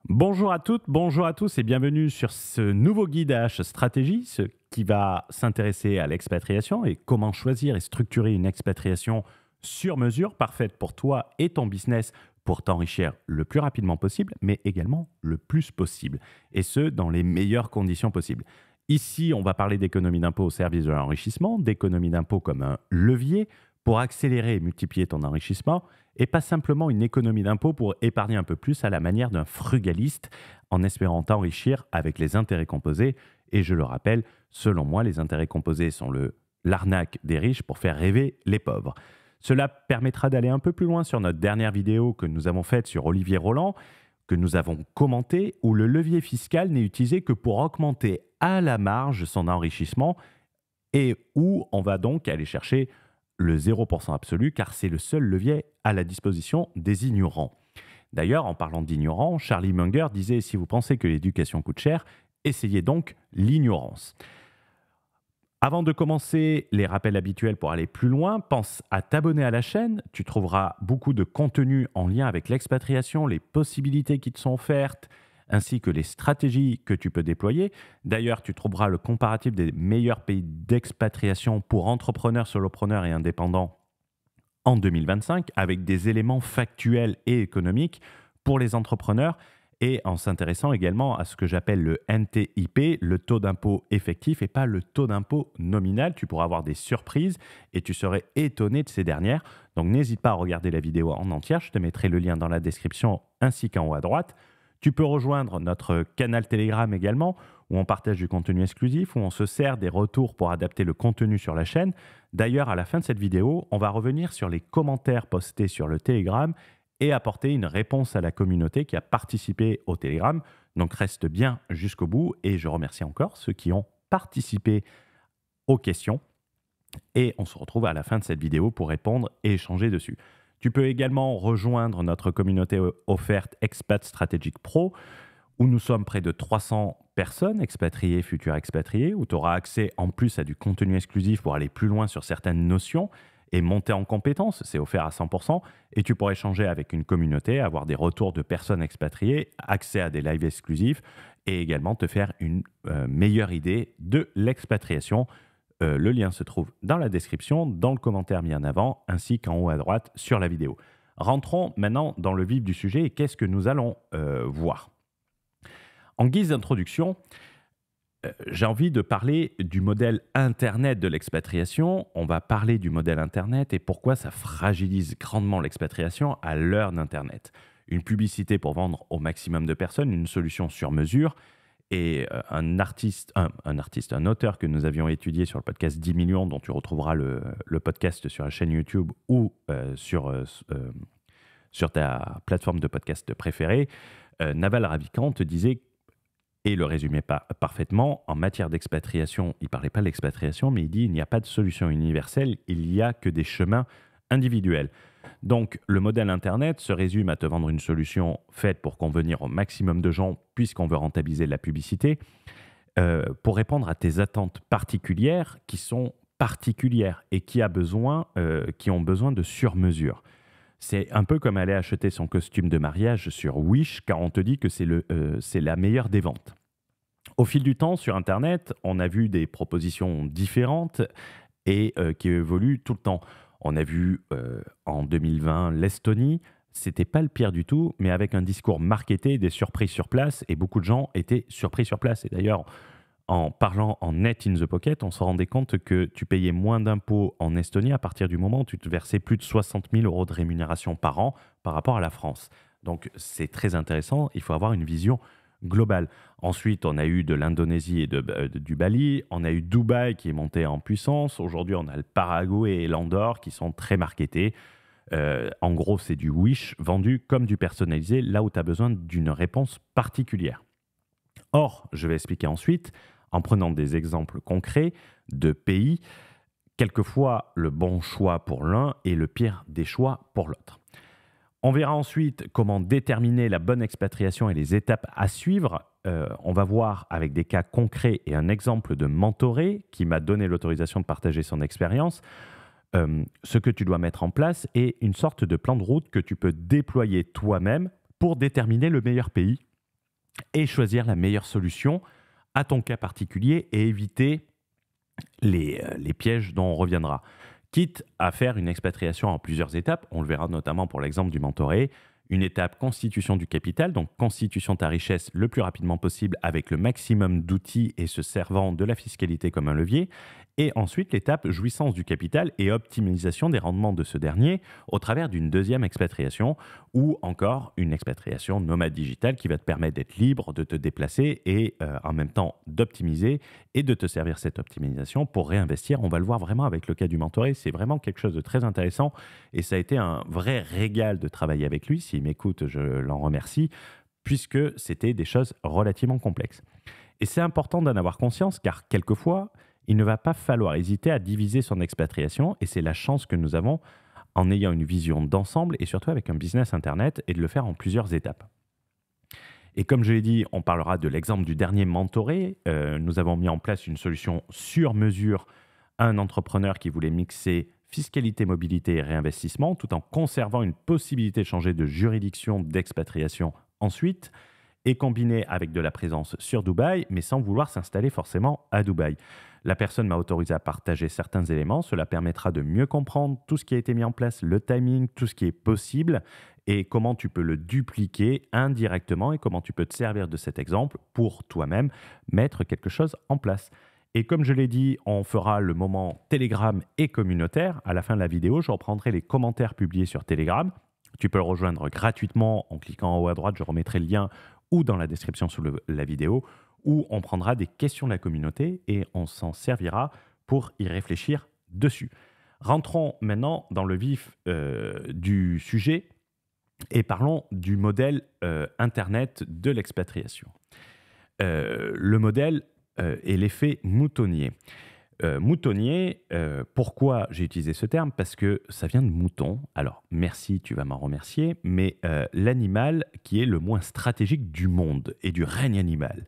Bonjour à toutes, bonjour à tous et bienvenue sur ce nouveau guide AH Stratégie, ce qui va s'intéresser à l'expatriation et comment choisir et structurer une expatriation sur mesure, parfaite pour toi et ton business pour t'enrichir le plus rapidement possible, mais également le plus possible, et ce, dans les meilleures conditions possibles. Ici, on va parler d'économie d'impôt au service de l'enrichissement, d'économie d'impôt comme un levier pour accélérer et multiplier ton enrichissement, et pas simplement une économie d'impôt pour épargner un peu plus à la manière d'un frugaliste en espérant t'enrichir avec les intérêts composés. Et je le rappelle, selon moi, les intérêts composés sont l'arnaque des riches pour faire rêver les pauvres. Cela permettra d'aller un peu plus loin sur notre dernière vidéo que nous avons faite sur Olivier Roland, que nous avons commenté, où le levier fiscal n'est utilisé que pour augmenter à la marge son enrichissement et où on va donc aller chercher le 0% absolu, car c'est le seul levier à la disposition des ignorants. D'ailleurs, en parlant d'ignorants, Charlie Munger disait « Si vous pensez que l'éducation coûte cher, essayez donc l'ignorance ». Avant de commencer les rappels habituels pour aller plus loin, pense à t'abonner à la chaîne. Tu trouveras beaucoup de contenu en lien avec l'expatriation, les possibilités qui te sont offertes, ainsi que les stratégies que tu peux déployer. D'ailleurs, tu trouveras le comparatif des meilleurs pays d'expatriation pour entrepreneurs, solopreneurs et indépendants en 2025, avec des éléments factuels et économiques pour les entrepreneurs, et en s'intéressant également à ce que j'appelle le NTIP, le taux d'impôt effectif, et pas le taux d'impôt nominal. Tu pourras avoir des surprises et tu serais étonné de ces dernières. Donc n'hésite pas à regarder la vidéo en entière, je te mettrai le lien dans la description ainsi qu'en haut à droite. Tu peux rejoindre notre canal Telegram également, où on partage du contenu exclusif, où on se sert des retours pour adapter le contenu sur la chaîne. D'ailleurs, à la fin de cette vidéo, on va revenir sur les commentaires postés sur le Telegram et apporter une réponse à la communauté qui a participé au Telegram. Donc reste bien jusqu'au bout et je remercie encore ceux qui ont participé aux questions. Et on se retrouve à la fin de cette vidéo pour répondre et échanger dessus. Tu peux également rejoindre notre communauté offerte Expat Strategic Pro, où nous sommes près de 300 personnes, expatriées, futures expatriées, où tu auras accès en plus à du contenu exclusif pour aller plus loin sur certaines notions et monter en compétences. C'est offert à 100%. Et tu pourras échanger avec une communauté, avoir des retours de personnes expatriées, accès à des lives exclusifs et également te faire une meilleure idée de l'expatriation. Le lien se trouve dans la description, dans le commentaire mis en avant, ainsi qu'en haut à droite sur la vidéo. Rentrons maintenant dans le vif du sujet et qu'est-ce que nous allons voir. En guise d'introduction, j'ai envie de parler du modèle Internet de l'expatriation. On va parler du modèle Internet et pourquoi ça fragilise grandement l'expatriation à l'heure d'Internet. Une publicité pour vendre au maximum de personnes, une solution sur mesure. Et un auteur que nous avions étudié sur le podcast 10 millions, dont tu retrouveras le podcast sur la chaîne YouTube ou sur ta plateforme de podcast préférée, Naval Ravikant te disait, et le résumait parfaitement, en matière d'expatriation, il ne parlait pas de l'expatriation, mais il dit il n'y a pas de solution universelle, il n'y a que des chemins individuels. Donc, le modèle Internet se résume à te vendre une solution faite pour convenir au maximum de gens, puisqu'on veut rentabiliser la publicité, pour répondre à tes attentes particulières qui sont particulières et qui ont besoin de sur-mesure. C'est un peu comme aller acheter son costume de mariage sur Wish, car on te dit que c'est la meilleure des ventes. Au fil du temps, sur Internet, on a vu des propositions différentes et qui évoluent tout le temps. On a vu en 2020 l'Estonie, c'était pas le pire du tout, mais avec un discours marketé, des surprises sur place, et beaucoup de gens étaient surpris sur place. Et d'ailleurs, en parlant en net in the pocket, on se rendait compte que tu payais moins d'impôts en Estonie à partir du moment où tu te versais plus de 60 000 € de rémunération par an par rapport à la France. Donc c'est très intéressant, il faut avoir une vision globale. Ensuite, on a eu de l'Indonésie et du Bali, on a eu Dubaï qui est monté en puissance, aujourd'hui on a le Paraguay et l'Andorre qui sont très marketés. En gros, c'est du Wish vendu comme du personnalisé, là où tu as besoin d'une réponse particulière. Or, je vais expliquer ensuite, en prenant des exemples concrets de pays, quelquefois le bon choix pour l'un et le pire des choix pour l'autre. On verra ensuite comment déterminer la bonne expatriation et les étapes à suivre. On va voir avec des cas concrets et un exemple de mentoré qui m'a donné l'autorisation de partager son expérience, ce que tu dois mettre en place et une sorte de plan de route que tu peux déployer toi-même pour déterminer le meilleur pays et choisir la meilleure solution à ton cas particulier et éviter les pièges dont on reviendra. Quitte à faire une expatriation en plusieurs étapes, on le verra notamment pour l'exemple du mentoré, une étape constitution du capital, donc constitution de ta richesse le plus rapidement possible avec le maximum d'outils et se servant de la fiscalité comme un levier. Et ensuite, l'étape jouissance du capital et optimisation des rendements de ce dernier au travers d'une deuxième expatriation ou encore une expatriation nomade digitale qui va te permettre d'être libre, de te déplacer et en même temps d'optimiser et de te servir cette optimisation pour réinvestir. On va le voir vraiment avec le cas du mentoré. C'est vraiment quelque chose de très intéressant et ça a été un vrai régal de travailler avec lui. S'il m'écoute, je l'en remercie puisque c'était des choses relativement complexes. Et c'est important d'en avoir conscience car quelquefois, il ne va pas falloir hésiter à diviser son expatriation et c'est la chance que nous avons en ayant une vision d'ensemble et surtout avec un business Internet et de le faire en plusieurs étapes. Et comme je l'ai dit, on parlera de l'exemple du dernier mentoré. Nous avons mis en place une solution sur mesure à un entrepreneur qui voulait mixer fiscalité, mobilité et réinvestissement tout en conservant une possibilité de changer de juridiction d'expatriation ensuite et combiner avec de la présence sur Dubaï, mais sans vouloir s'installer forcément à Dubaï. La personne m'a autorisé à partager certains éléments. Cela permettra de mieux comprendre tout ce qui a été mis en place, le timing, tout ce qui est possible et comment tu peux le dupliquer indirectement et comment tu peux te servir de cet exemple pour toi-même mettre quelque chose en place. Et comme je l'ai dit, on fera le moment Telegram et communautaire. À la fin de la vidéo, je reprendrai les commentaires publiés sur Telegram. Tu peux le rejoindre gratuitement en cliquant en haut à droite. Je remettrai le lien ou dans la description sous la vidéo, où on prendra des questions de la communauté et on s'en servira pour y réfléchir dessus. Rentrons maintenant dans le vif du sujet et parlons du modèle Internet de l'expatriation. Le modèle est l'effet moutonnier. Moutonnier, pourquoi j'ai utilisé ce terme? Parce que ça vient de mouton. Alors, merci, tu vas m'en remercier, mais l'animal qui est le moins stratégique du monde et du règne animal.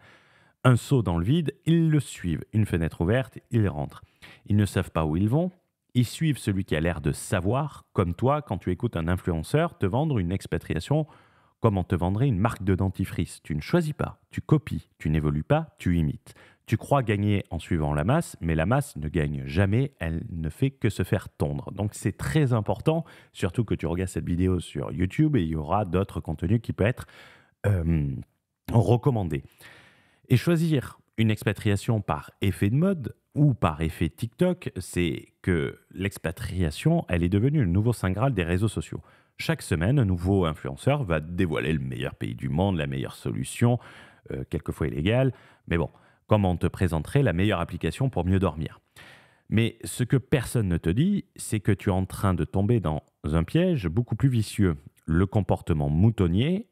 Un saut dans le vide, ils le suivent. Une fenêtre ouverte, ils rentrent. Ils ne savent pas où ils vont. Ils suivent celui qui a l'air de savoir, comme toi, quand tu écoutes un influenceur te vendre une expatriation comme on te vendrait une marque de dentifrice. Tu ne choisis pas, tu copies, tu n'évolues pas, tu imites. Tu crois gagner en suivant la masse, mais la masse ne gagne jamais, elle ne fait que se faire tondre. Donc c'est très important, surtout que tu regardes cette vidéo sur YouTube et il y aura d'autres contenus qui peuvent être recommandés. Et choisir une expatriation par effet de mode ou par effet TikTok, c'est que l'expatriation, elle est devenue le nouveau saint graal des réseaux sociaux. Chaque semaine, un nouveau influenceur va dévoiler le meilleur pays du monde, la meilleure solution, quelquefois illégale, mais bon, comme on te présenterait la meilleure application pour mieux dormir. Mais ce que personne ne te dit, c'est que tu es en train de tomber dans un piège beaucoup plus vicieux. Le comportement moutonnier,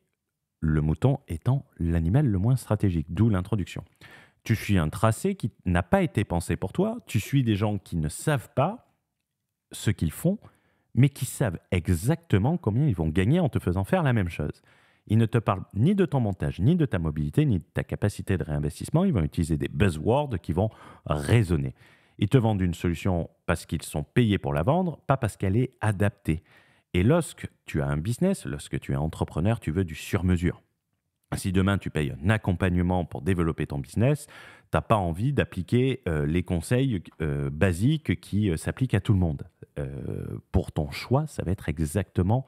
le mouton étant l'animal le moins stratégique, d'où l'introduction. Tu suis un tracé qui n'a pas été pensé pour toi, tu suis des gens qui ne savent pas ce qu'ils font, mais qui savent exactement combien ils vont gagner en te faisant faire la même chose. Ils ne te parlent ni de ton montage, ni de ta mobilité, ni de ta capacité de réinvestissement. Ils vont utiliser des buzzwords qui vont résonner. Ils te vendent une solution parce qu'ils sont payés pour la vendre, pas parce qu'elle est adaptée. Et lorsque tu as un business, lorsque tu es entrepreneur, tu veux du sur-mesure. Si demain tu payes un accompagnement pour développer ton business, tu n'as pas envie d'appliquer les conseils basiques qui s'appliquent à tout le monde. Pour ton choix, ça va être exactement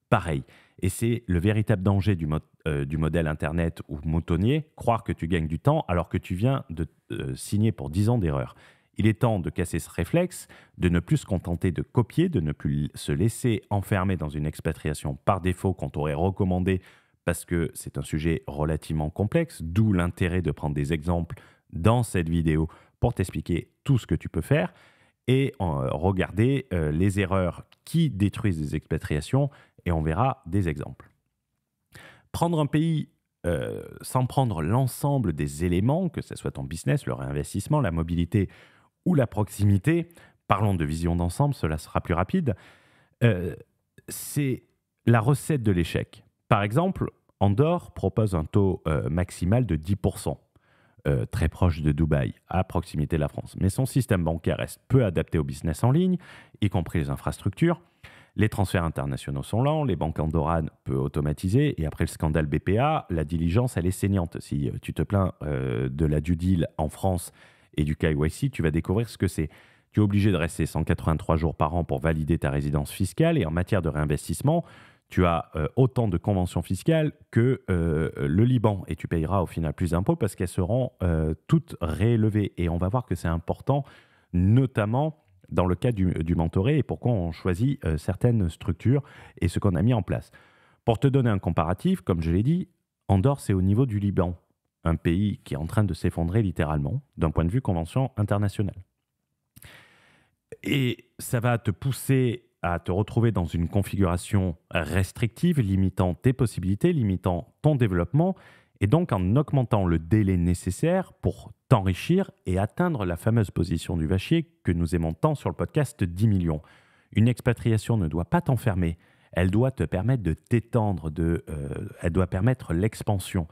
pareil. Et c'est le véritable danger du modèle Internet ou moutonnier, croire que tu gagnes du temps alors que tu viens de signer pour 10 ans d'erreur. Il est temps de casser ce réflexe, de ne plus se contenter de copier, de ne plus se laisser enfermer dans une expatriation par défaut qu'on t'aurait recommandé parce que c'est un sujet relativement complexe, d'où l'intérêt de prendre des exemples dans cette vidéo pour t'expliquer tout ce que tu peux faire et regarder les erreurs qui détruisent des expatriations et on verra des exemples. Prendre un pays sans prendre l'ensemble des éléments, que ce soit ton business, le réinvestissement, la mobilité ou la proximité, parlons de vision d'ensemble, cela sera plus rapide, c'est la recette de l'échec. Par exemple, Andorre propose un taux maximal de 10%, très proche de Dubaï, à proximité de la France. Mais son système bancaire reste peu adapté au business en ligne, y compris les infrastructures. Les transferts internationaux sont lents, les banques andorranes peu automatisées, et après le scandale BPA, la diligence, elle est saignante. Si tu te plains de la due deal en France et du KYC, tu vas découvrir ce que c'est. Tu es obligé de rester 183 jours par an pour valider ta résidence fiscale, et en matière de réinvestissement, tu as autant de conventions fiscales que le Liban, et tu payeras au final plus d'impôts parce qu'elles seront toutes réélevées. Et on va voir que c'est important, notamment dans le cas du mentoré, et pourquoi on choisit certaines structures et ce qu'on a mis en place. Pour te donner un comparatif, comme je l'ai dit, Andorre, c'est au niveau du Liban, un pays qui est en train de s'effondrer littéralement d'un point de vue convention internationale. Et ça va te pousser à te retrouver dans une configuration restrictive, limitant tes possibilités, limitant ton développement, et donc en augmentant le délai nécessaire pour t'enrichir et atteindre la fameuse position du vachier que nous aimons tant sur le podcast 10 millions. Une expatriation ne doit pas t'enfermer, elle doit te permettre de t'étendre, elle doit permettre l'expansion.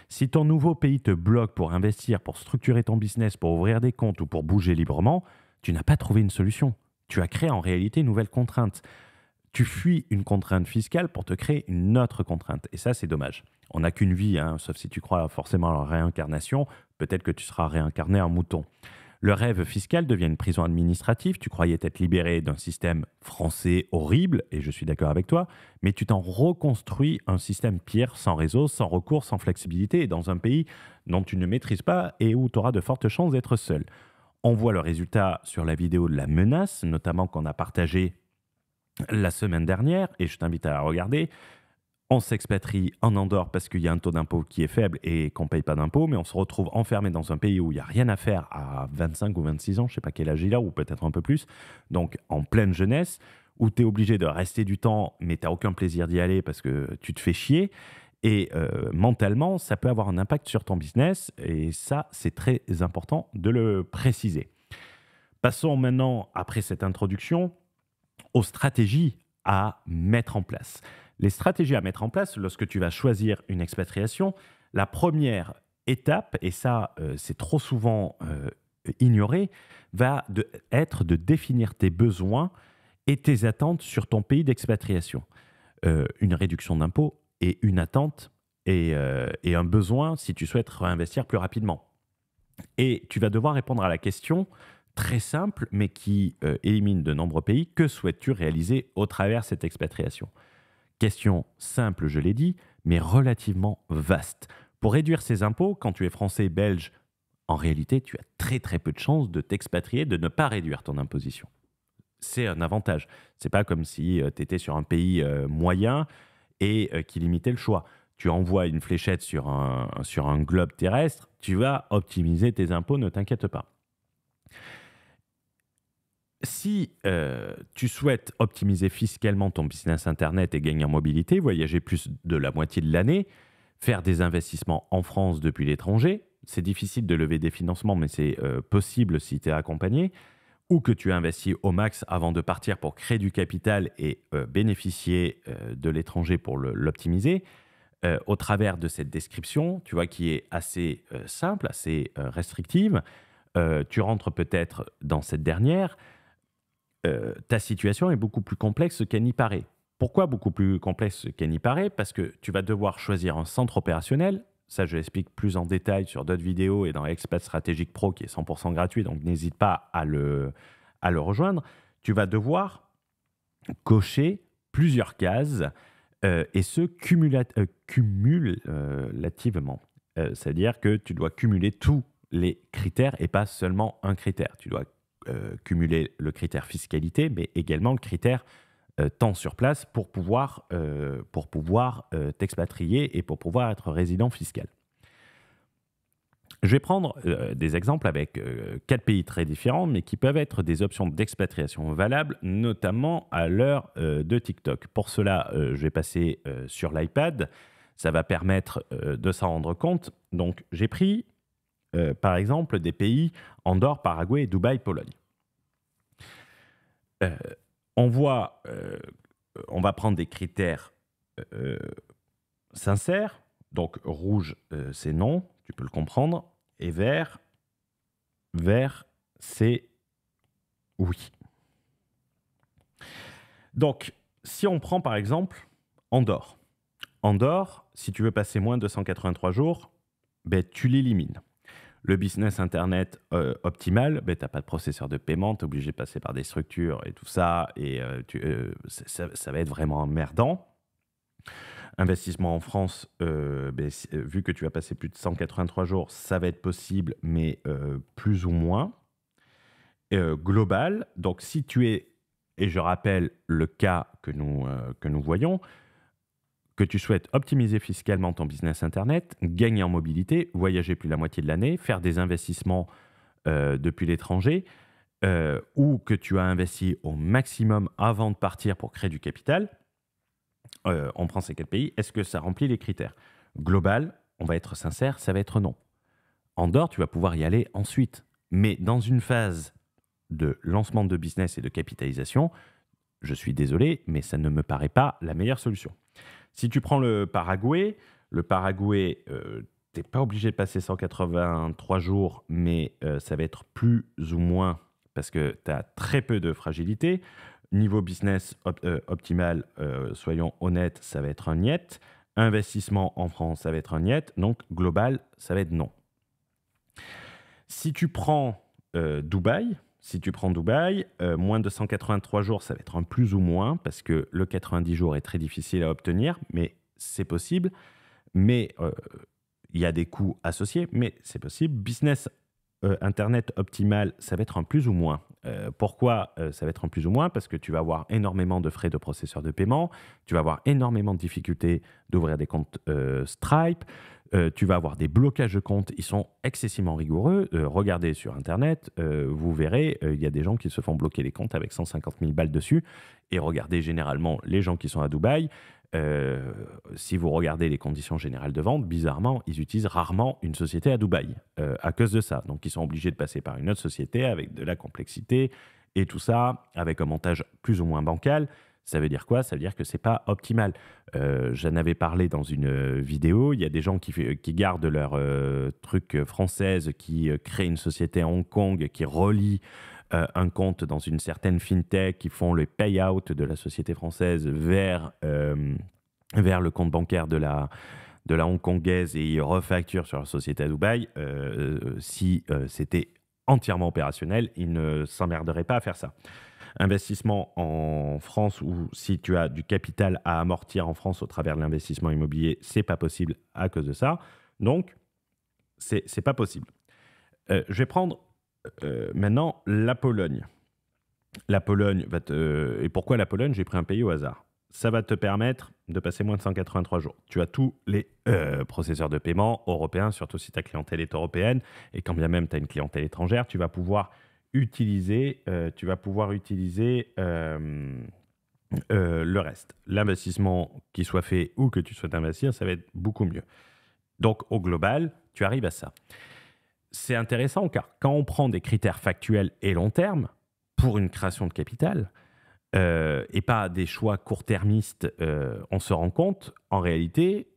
Si ton nouveau pays te bloque pour investir, pour structurer ton business, pour ouvrir des comptes ou pour bouger librement, tu n'as pas trouvé une solution. Tu as créé en réalité une nouvelle contrainte. Tu fuis une contrainte fiscale pour te créer une autre contrainte. Et ça, c'est dommage. On n'a qu'une vie, hein, sauf si tu crois forcément à la réincarnation. Peut-être que tu seras réincarné en mouton. Le rêve fiscal devient une prison administrative. Tu croyais être libéré d'un système français horrible, et je suis d'accord avec toi, mais tu t'en reconstruis un système pire, sans réseau, sans recours, sans flexibilité, et dans un pays dont tu ne maîtrises pas et où tu auras de fortes chances d'être seul. On voit le résultat sur la vidéo de la menace, notamment qu'on a partagée la semaine dernière, et je t'invite à la regarder. On s'expatrie en Andorre parce qu'il y a un taux d'impôt qui est faible et qu'on ne paye pas d'impôt, mais on se retrouve enfermé dans un pays où il n'y a rien à faire à 25 ou 26 ans, je ne sais pas quel âge il a, ou peut-être un peu plus, donc en pleine jeunesse, où tu es obligé de rester du temps, mais tu n'as aucun plaisir d'y aller parce que tu te fais chier. Et mentalement, ça peut avoir un impact sur ton business, et ça, c'est très important de le préciser. Passons maintenant, après cette introduction, aux stratégies à mettre en place. Les stratégies à mettre en place lorsque tu vas choisir une expatriation, la première étape, et ça, c'est trop souvent ignoré, va être de définir tes besoins et tes attentes sur ton pays d'expatriation. Une réduction d'impôts et une attente et un besoin si tu souhaites réinvestir plus rapidement. Et tu vas devoir répondre à la question très simple, mais qui élimine de nombreux pays. Que souhaites-tu réaliser au travers de cette expatriation? Question simple, je l'ai dit, mais relativement vaste. Pour réduire ces impôts, quand tu es français, belge, en réalité, tu as très très peu de chances de t'expatrier, de ne pas réduire ton imposition. C'est un avantage. C'est pas comme si tu étais sur un pays moyen et qui limitait le choix. Tu envoies une fléchette sur un globe terrestre, tu vas optimiser tes impôts, ne t'inquiète pas. Si tu souhaites optimiser fiscalement ton business Internet et gagner en mobilité, voyager plus de la moitié de l'année, faire des investissements en France depuis l'étranger, c'est difficile de lever des financements, mais c'est possible si tu es accompagné, ou que tu investis au max avant de partir pour créer du capital et bénéficier de l'étranger pour l'optimiser, au travers de cette description, tu vois, qui est assez simple, assez restrictive, tu rentres peut-être dans cette dernière. Ta situation est beaucoup plus complexe qu'elle n'y paraît. Pourquoi beaucoup plus complexe qu'elle n'y paraît? Parce que tu vas devoir choisir un centre opérationnel. Ça, je l'explique plus en détail sur d'autres vidéos et dans Expat Stratégique Pro qui est 100% gratuit, donc n'hésite pas à le rejoindre. Tu vas devoir cocher plusieurs cases et ce cumulativement. C'est-à-dire que tu dois cumuler tous les critères et pas seulement un critère. Tu dois cumuler le critère fiscalité, mais également le critère temps sur place pour pouvoir t'expatrier et pour pouvoir être résident fiscal. Je vais prendre des exemples avec 4 pays très différents, mais qui peuvent être des options d'expatriation valables, notamment à l'heure de TikTok. Pour cela, je vais passer sur l'iPad. Ça va permettre de s'en rendre compte. Donc, j'ai pris, par exemple, des pays Andorre, Paraguay, Dubaï, Pologne. On va prendre des critères sincères. Donc, rouge, c'est non, tu peux le comprendre. Et vert, c'est oui. Donc, Si on prend par exemple Andorre. Andorre, si tu veux passer moins de 183 jours, ben, tu l'élimines. Le business Internet optimal, ben, tu n'as pas de processeur de paiement, tu es obligé de passer par des structures et tout ça, et ça va être vraiment emmerdant. Investissement en France, ben, vu que tu vas passer plus de 183 jours, ça va être possible, mais plus ou moins. Global, donc si tu es, et je rappelle le cas que nous voyons, que tu souhaites optimiser fiscalement ton business Internet, gagner en mobilité, voyager plus la moitié de l'année, faire des investissements depuis l'étranger, ou que tu as investi au maximum avant de partir pour créer du capital, on prend ces 4 pays, est-ce que ça remplit les critères? Global, on va être sincère, ça va être non. Andorre, tu vas pouvoir y aller ensuite. Mais dans une phase de lancement de business et de capitalisation, je suis désolé, mais ça ne me paraît pas la meilleure solution. Si tu prends le Paraguay, tu n'es pas obligé de passer 183 jours, mais ça va être plus ou moins parce que tu as très peu de fragilité. Niveau business optimal, soyons honnêtes, ça va être un niet. Investissement en France, ça va être un niet. Donc, global, ça va être non. Si tu prends Dubaï, moins de 183 jours, ça va être un plus ou moins, parce que le 90 jours est très difficile à obtenir, mais c'est possible. Mais il y a des coûts associés, mais c'est possible. Business Internet optimal, ça va être un plus ou moins. Pourquoi ça va être un plus ou moins? Parce que tu vas avoir énormément de frais de processeur de paiement, tu vas avoir énormément de difficultés d'ouvrir des comptes Stripe, tu vas avoir des blocages de comptes, ils sont excessivement rigoureux. Regardez sur Internet, vous verrez, il y a des gens qui se font bloquer les comptes avec 150 000 balles dessus. Et regardez généralement les gens qui sont à Dubaï. Si vous regardez les conditions générales de vente, bizarrement, ils utilisent rarement une société à Dubaï à cause de ça. Donc, ils sont obligés de passer par une autre société avec de la complexité et tout ça, avec un montage plus ou moins bancal. Ça veut dire quoi? Ça veut dire que c'est pas optimal. J'en avais parlé dans une vidéo. Il y a des gens qui gardent leur truc française, qui créent une société à Hong Kong, qui relie un compte dans une certaine fintech, qui font le payout de la société française vers le compte bancaire de la hongkongaise et ils refacturent sur la société à Dubaï. Si c'était entièrement opérationnel, ils ne s'emmerderaient pas à faire ça. Investissement en France, ou si tu as du capital à amortir en France au travers de l'investissement immobilier, c'est pas possible à cause de ça. Donc, c'est pas possible. Je vais prendre maintenant la Pologne. La Pologne va et pourquoi la Pologne? J'ai pris un pays au hasard. Ça va te permettre de passer moins de 183 jours. Tu as tous les processeurs de paiement européens, surtout si ta clientèle est européenne, et quand bien même tu as une clientèle étrangère, tu vas pouvoir utiliser le reste. L'investissement qui soit fait ou que tu souhaites investir, ça va être beaucoup mieux. Donc, au global, tu arrives à ça. C'est intéressant car quand on prend des critères factuels et long terme pour une création de capital et pas des choix court-termistes, on se rend compte en réalité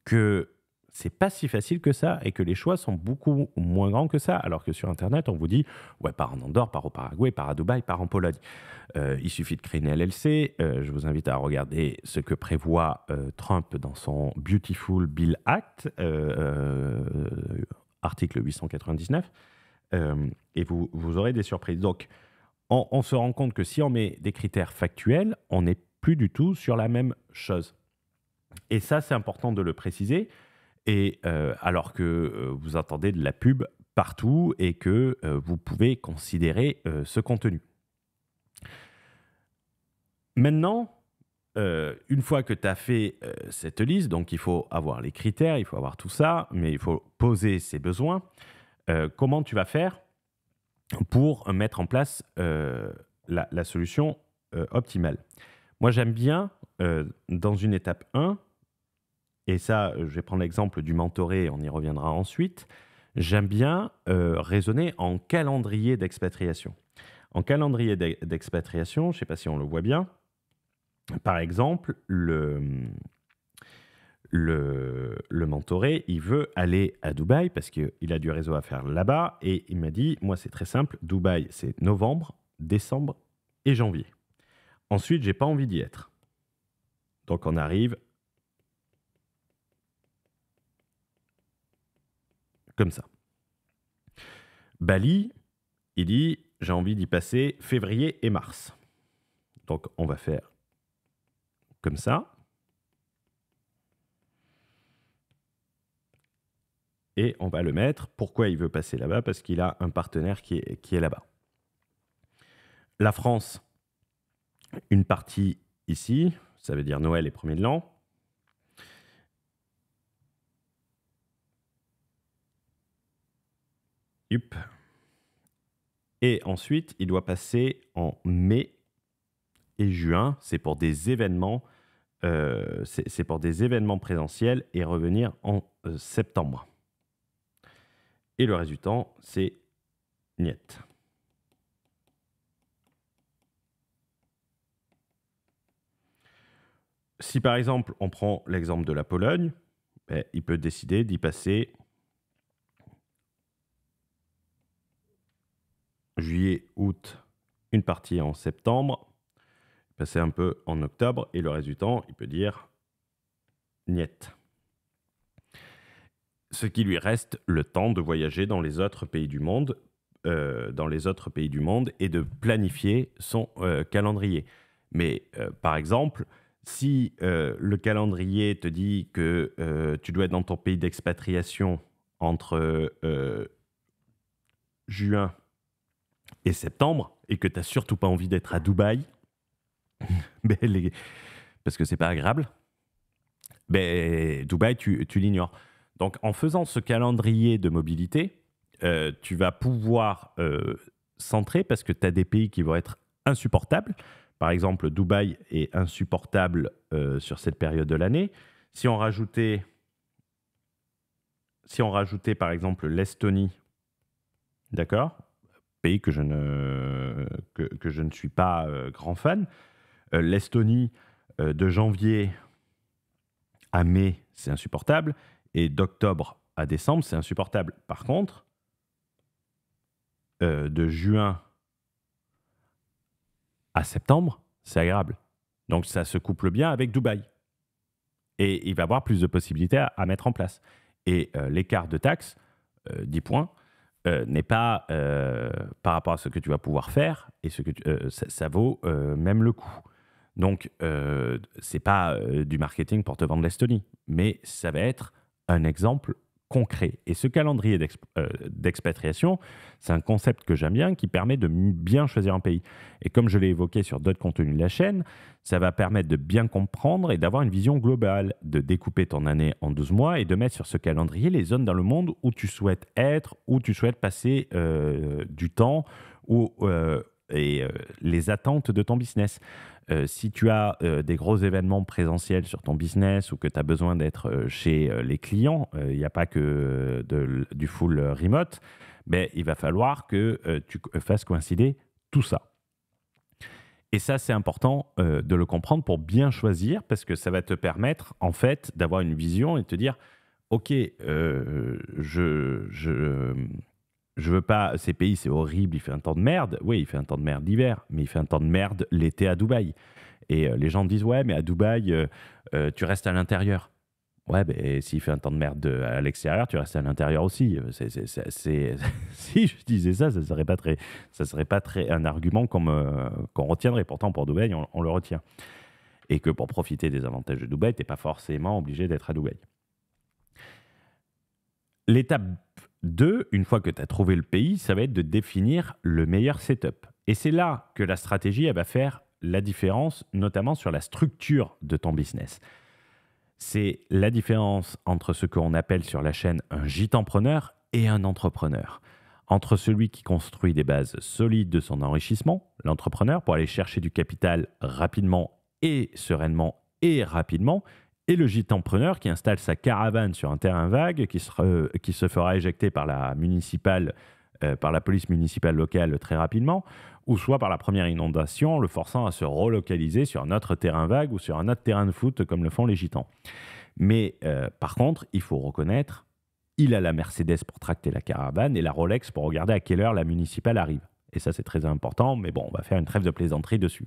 que c'est pas si facile que ça et que les choix sont beaucoup moins grands que ça. Alors que sur Internet, on vous dit ouais, pars en Andorre, pars au Paraguay, pars à Dubaï, pars en Pologne. Il suffit de créer une LLC. Je vous invite à regarder ce que prévoit Trump dans son Beautiful Bill Act, article 899, et vous aurez des surprises. Donc, on se rend compte que si on met des critères factuels, on n'est plus du tout sur la même chose. Et ça, c'est important de le préciser. Et alors que vous entendez de la pub partout et que vous pouvez considérer ce contenu. Maintenant, une fois que tu as fait cette liste, donc il faut avoir les critères, il faut avoir tout ça, mais il faut poser ses besoins. Comment tu vas faire pour mettre en place la solution optimale? Moi, j'aime bien, dans une étape 1, et ça, je vais prendre l'exemple du mentoré, on y reviendra ensuite, j'aime bien raisonner en calendrier d'expatriation. En calendrier d'expatriation, je ne sais pas si on le voit bien, par exemple, le mentoré, il veut aller à Dubaï parce qu'il a du réseau à faire là-bas. Et il m'a dit, moi, c'est très simple. Dubaï, c'est novembre, décembre et janvier. Ensuite, j'ai pas envie d'y être. Donc, on arrive comme ça. Bali, il dit, j'ai envie d'y passer février et mars. Donc, on va faire comme ça. Et on va le mettre. Pourquoi il veut passer là-bas? Parce qu'il a un partenaire qui est là-bas. La France, une partie ici, ça veut dire Noël et premier de l'an. Yup. Et ensuite, il doit passer en mai et juin. C'est pour des événements, c'est pour des événements présentiels et revenir en septembre. Et le résultat, c'est niet. Si par exemple, on prend l'exemple de la Pologne, ben, il peut décider d'y passer juillet, août, une partie en septembre, passer un peu en octobre, et le résultat, il peut dire niet. Ce qui lui reste le temps de voyager dans les autres pays du monde, et de planifier son calendrier. Mais par exemple, si le calendrier te dit que tu dois être dans ton pays d'expatriation entre juin et septembre, et que tu n'as surtout pas envie d'être à Dubaï, parce que c'est pas agréable, Dubaï, tu l'ignores. Donc, en faisant ce calendrier de mobilité, tu vas pouvoir centrer parce que tu as des pays qui vont être insupportables. Par exemple, Dubaï est insupportable sur cette période de l'année. Si on rajoutait, par exemple, l'Estonie, d'accord, pays que je ne suis pas grand fan, l'Estonie, de janvier à mai, c'est insupportable. Et d'octobre à décembre, c'est insupportable. Par contre, de juin à septembre, c'est agréable. Donc, ça se couple bien avec Dubaï. Et il va y avoir plus de possibilités à mettre en place. Et l'écart de taxe, 10 points, n'est pas par rapport à ce que tu vas pouvoir faire, et ça vaut même le coup. Donc, c'est pas du marketing pour te vendre l'Estonie, mais ça va être un exemple concret. Et ce calendrier d'expatriation, c'est un concept que j'aime bien, qui permet de bien choisir un pays. Et comme je l'ai évoqué sur d'autres contenus de la chaîne, ça va permettre de bien comprendre et d'avoir une vision globale, de découper ton année en 12 mois et de mettre sur ce calendrier les zones dans le monde où tu souhaites être, où tu souhaites passer du temps, et les attentes de ton business. Si tu as des gros événements présentiels sur ton business ou que tu as besoin d'être chez les clients, il n'y a pas que du full remote, mais il va falloir que tu fasses coïncider tout ça. Et ça, c'est important de le comprendre pour bien choisir, parce que ça va te permettre, en fait, d'avoir une vision et de te dire, OK, je veux pas, ces pays, c'est horrible, il fait un temps de merde. Oui, il fait un temps de merde l'hiver, mais il fait un temps de merde l'été à Dubaï. Et les gens disent, ouais, mais à Dubaï, tu restes à l'intérieur. Ouais, ben s'il fait un temps de merde à l'extérieur, tu restes à l'intérieur aussi. Si je disais ça, ça serait pas très un argument qu'on retiendrait. Pourtant, pour Dubaï, on le retient. Et que pour profiter des avantages de Dubaï, tu n'es pas forcément obligé d'être à Dubaï. L'étape 2, une fois que tu as trouvé le pays, ça va être de définir le meilleur setup. Et c'est là que la stratégie, elle va faire la différence, notamment sur la structure de ton business. C'est la différence entre ce qu'on appelle sur la chaîne un gitempreneur et un entrepreneur. Entre celui qui construit des bases solides de son enrichissement, l'entrepreneur, pour aller chercher du capital rapidement et sereinement et rapidement, et le gitempreneur qui installe sa caravane sur un terrain vague, qui se fera éjecter par la police municipale locale très rapidement, ou soit par la première inondation, le forçant à se relocaliser sur un autre terrain vague ou sur un autre terrain de foot, comme le font les gitans. Mais par contre, il faut reconnaître, il a la Mercedes pour tracter la caravane et la Rolex pour regarder à quelle heure la municipale arrive. Et ça, c'est très important, mais bon, on va faire une trêve de plaisanterie dessus.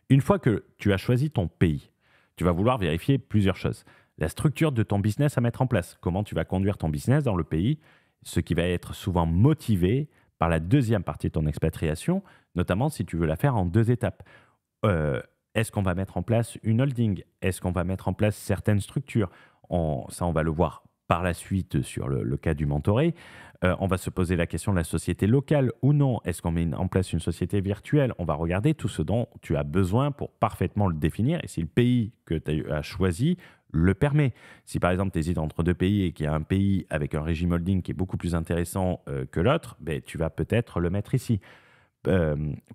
Une fois que tu as choisi ton pays, tu vas vouloir vérifier plusieurs choses. La structure de ton business à mettre en place, comment tu vas conduire ton business dans le pays, ce qui va être souvent motivé par la deuxième partie de ton expatriation, notamment si tu veux la faire en 2 étapes. Est-ce qu'on va mettre en place une holding? Est-ce qu'on va mettre en place certaines structures? Ça, on va le voir par la suite sur le cas du mentoré. On va se poser la question de la société locale ou non. Est-ce qu'on met en place une société virtuelle? On va regarder tout ce dont tu as besoin pour parfaitement le définir et si le pays que tu as choisi le permet. Si par exemple tu hésites entre 2 pays et qu'il y a un pays avec un régime holding qui est beaucoup plus intéressant que l'autre, ben, tu vas peut-être le mettre ici.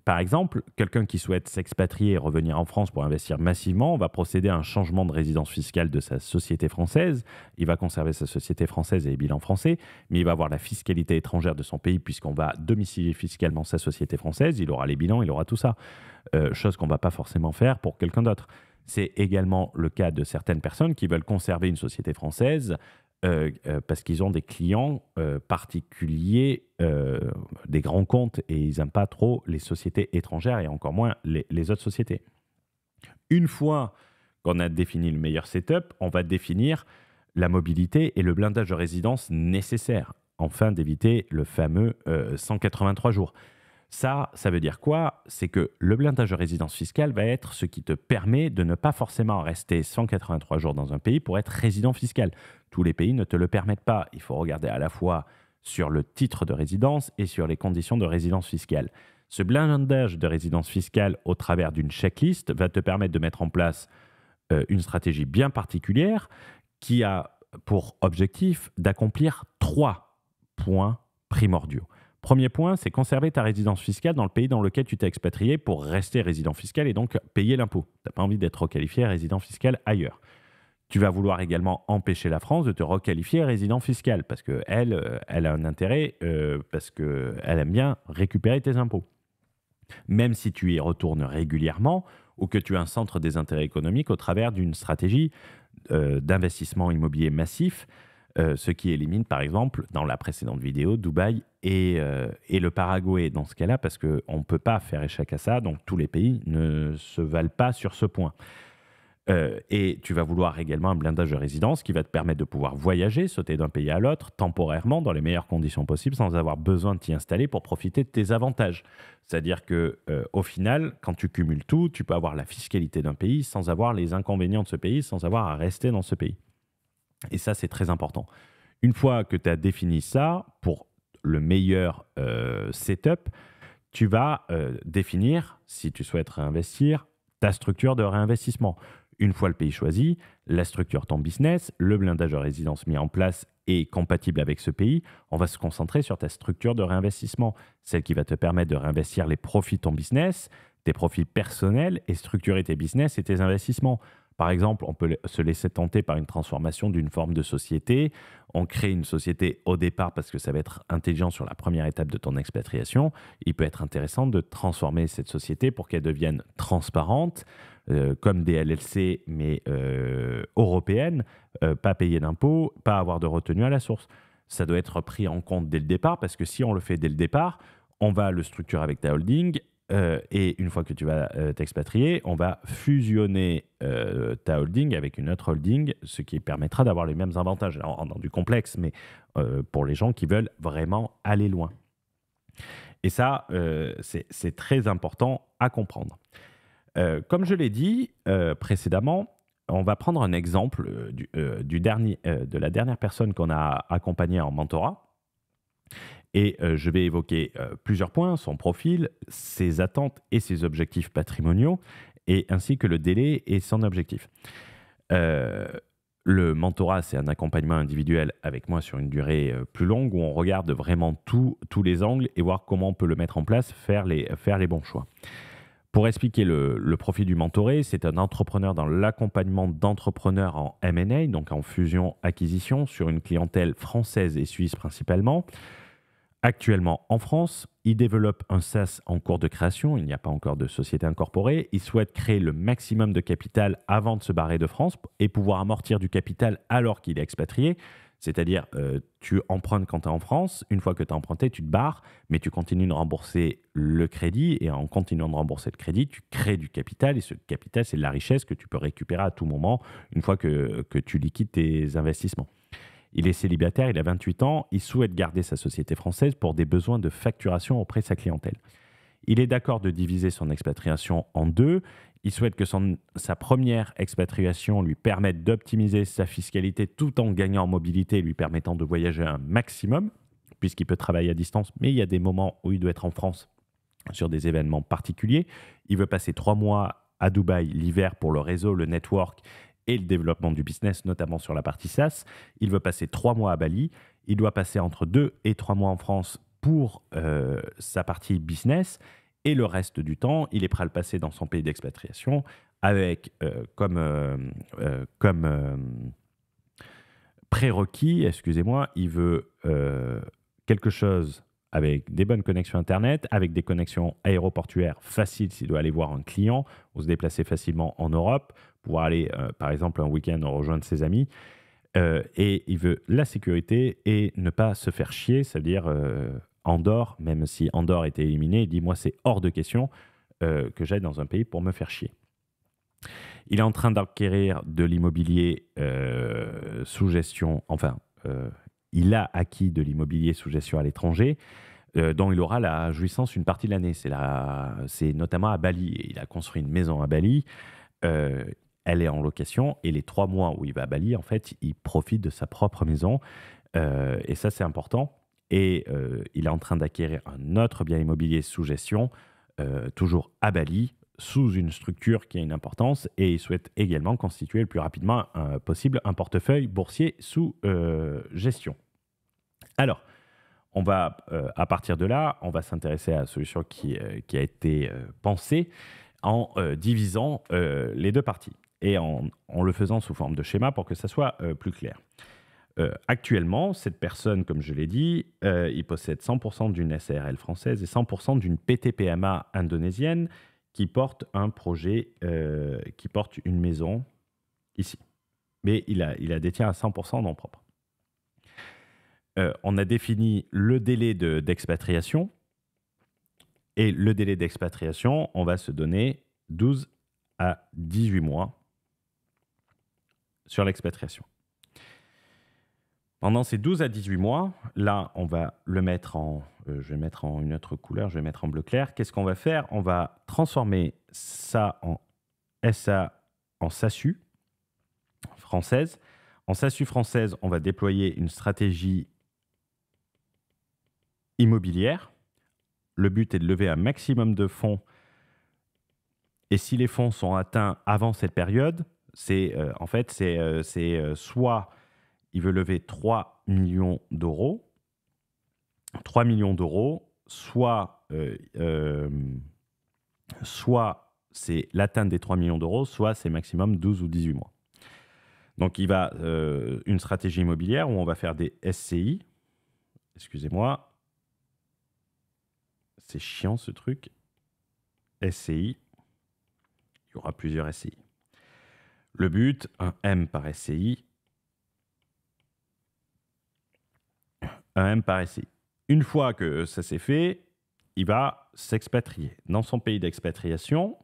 Par exemple, quelqu'un qui souhaite s'expatrier et revenir en France pour investir massivement va procéder à un changement de résidence fiscale de sa société française. Il va conserver sa société française et les bilans français, mais il va avoir la fiscalité étrangère de son pays puisqu'on va domicilier fiscalement sa société française. Il aura les bilans, il aura tout ça. Chose qu'on ne va pas forcément faire pour quelqu'un d'autre. C'est également le cas de certaines personnes qui veulent conserver une société française parce qu'ils ont des clients particuliers, des grands comptes, et ils n'aiment pas trop les sociétés étrangères et encore moins les autres sociétés. Une fois qu'on a défini le meilleur setup, on va définir la mobilité et le blindage de résidence nécessaire, afin d'éviter le fameux 183 jours. Ça veut dire quoi? C'est que le blindage de résidence fiscale va être ce qui te permet de ne pas forcément rester 183 jours dans un pays pour être résident fiscal. Tous les pays ne te le permettent pas. Il faut regarder à la fois sur le titre de résidence et sur les conditions de résidence fiscale. Ce blindage de résidence fiscale au travers d'une checklist va te permettre de mettre en place une stratégie bien particulière qui a pour objectif d'accomplir 3 points primordiaux. Premier point, c'est conserver ta résidence fiscale dans le pays dans lequel tu t'es expatrié pour rester résident fiscal et donc payer l'impôt. Tu n'as pas envie d'être requalifié résident fiscal ailleurs. Tu vas vouloir également empêcher la France de te requalifier résident fiscal parce qu'elle a un intérêt, parce qu'elle aime bien récupérer tes impôts. Même si tu y retournes régulièrement ou que tu as un centre des intérêts économiques au travers d'une stratégie d'investissement immobilier massif, ce qui élimine, par exemple, dans la précédente vidéo, Dubaï et le Paraguay dans ce cas-là, parce qu'on ne peut pas faire échec à ça, donc tous les pays ne se valent pas sur ce point. Et tu vas vouloir également un blindage de résidence qui va te permettre de pouvoir voyager, sauter d'un pays à l'autre, temporairement, dans les meilleures conditions possibles, sans avoir besoin de t'y installer pour profiter de tes avantages. C'est-à-dire qu'au final, quand tu cumules tout, tu peux avoir la fiscalité d'un pays sans avoir les inconvénients de ce pays, sans avoir à rester dans ce pays. Et ça, c'est très important. Une fois que tu as défini ça, pour le meilleur setup, tu vas définir, si tu souhaites réinvestir, ta structure de réinvestissement. Une fois le pays choisi, la structure, ton business, le blindage de résidence mis en place et compatible avec ce pays, on va se concentrer sur ta structure de réinvestissement, celle qui va te permettre de réinvestir les profits de ton business, tes profits personnels et structurer tes business et tes investissements. Par exemple, on peut se laisser tenter par une transformation d'une forme de société. On crée une société au départ parce que ça va être intelligent sur la première étape de ton expatriation. Il peut être intéressant de transformer cette société pour qu'elle devienne transparente, comme des LLC, mais européennes, pas payer d'impôts, pas avoir de retenue à la source. Ça doit être pris en compte dès le départ parce que si on le fait dès le départ, on va le structurer avec ta holding. Et une fois que tu vas t'expatrier, on va fusionner ta holding avec une autre holding, ce qui permettra d'avoir les mêmes avantages. Alors, dans du complexe, mais pour les gens qui veulent vraiment aller loin. Et ça, c'est très important à comprendre. Comme je l'ai dit précédemment, on va prendre un exemple de la dernière personne qu'on a accompagnée en mentorat. Et je vais évoquer plusieurs points, son profil, ses attentes et ses objectifs patrimoniaux, et ainsi que le délai et son objectif. Le mentorat, c'est un accompagnement individuel avec moi sur une durée plus longue où on regarde vraiment tous les angles et voir comment on peut le mettre en place, faire les bons choix. Pour expliquer le profil du mentoré, c'est un entrepreneur dans l'accompagnement d'entrepreneurs en M&A, donc en fusion-acquisition, sur une clientèle française et suisse principalement, actuellement en France. Il développe un SaaS en cours de création. Il n'y a pas encore de société incorporée. Il souhaite créer le maximum de capital avant de se barrer de France et pouvoir amortir du capital alors qu'il est expatrié. C'est-à-dire, tu empruntes quand tu es en France. Une fois que tu as emprunté, tu te barres, mais tu continues de rembourser le crédit. Et en continuant de rembourser le crédit, tu crées du capital. Et ce capital, c'est de la richesse que tu peux récupérer à tout moment une fois que tu liquides tes investissements. Il est célibataire, il a 28 ans, il souhaite garder sa société française pour des besoins de facturation auprès de sa clientèle. Il est d'accord de diviser son expatriation en deux. Il souhaite que sa première expatriation lui permette d'optimiser sa fiscalité tout en gagnant en mobilité, lui permettant de voyager un maximum, puisqu'il peut travailler à distance, mais il y a des moments où il doit être en France sur des événements particuliers. Il veut passer 3 mois à Dubaï l'hiver pour le réseau, le network et le développement du business, notamment sur la partie SaaS. Il veut passer 3 mois à Bali. Il doit passer entre 2 et 3 mois en France pour sa partie business. Et le reste du temps, il est prêt à le passer dans son pays d'expatriation avec comme prérequis, excusez-moi, il veut quelque chose avec des bonnes connexions Internet, avec des connexions aéroportuaires faciles s'il doit aller voir un client ou se déplacer facilement en Europe, pouvoir aller, par exemple, un week-end rejoindre ses amis. Et il veut la sécurité et ne pas se faire chier, c'est-à-dire Andorre, même si Andorre était éliminé, il dit « moi, c'est hors de question que j'aille dans un pays pour me faire chier ». Il est en train d'acquérir de l'immobilier sous gestion, il a acquis de l'immobilier sous gestion à l'étranger, dont il aura la jouissance une partie de l'année. C'est notamment à Bali. Il a construit une maison à Bali. Elle est en location et les 3 mois où il va à Bali, en fait, il profite de sa propre maison. Et ça, c'est important. Et il est en train d'acquérir un autre bien immobilier sous gestion, toujours à Bali, sous une structure qui a une importance. Et il souhaite également constituer le plus rapidement possible un portefeuille boursier sous gestion. Alors, on va, à partir de là, on va s'intéresser à la solution qui a été pensée en divisant les deux parties et en le faisant sous forme de schéma pour que ça soit plus clair. Actuellement, cette personne, comme je l'ai dit, il possède 100% d'une SARL française et 100% d'une PT-PMA indonésienne qui porte un projet, qui porte une maison ici. Mais il a détient à 100% en nom propre. On a défini le délai d'expatriation. Et le délai d'expatriation, on va se donner 12 à 18 mois sur l'expatriation. Pendant ces 12 à 18 mois, là, on va le mettre je vais mettre en une autre couleur, je vais mettre en bleu clair. Qu'est-ce qu'on va faire? On va transformer ça en SA, en SASU française. En SASU française, on va déployer une stratégie immobilière. Le but est de lever un maximum de fonds. Et si les fonds sont atteints avant cette période, c'est soit il veut lever 3 millions d'euros, 3 millions d'euros, soit c'est l'atteinte des 3 millions d'euros, soit c'est maximum 12 ou 18 mois. Donc, il va une stratégie immobilière où on va faire des SCI. Excusez-moi. C'est chiant ce truc. SCI. Il y aura plusieurs SCI. Le but, un M par SCI. Un M par SCI. Une fois que ça s'est fait, il va s'expatrier. Dans son pays d'expatriation,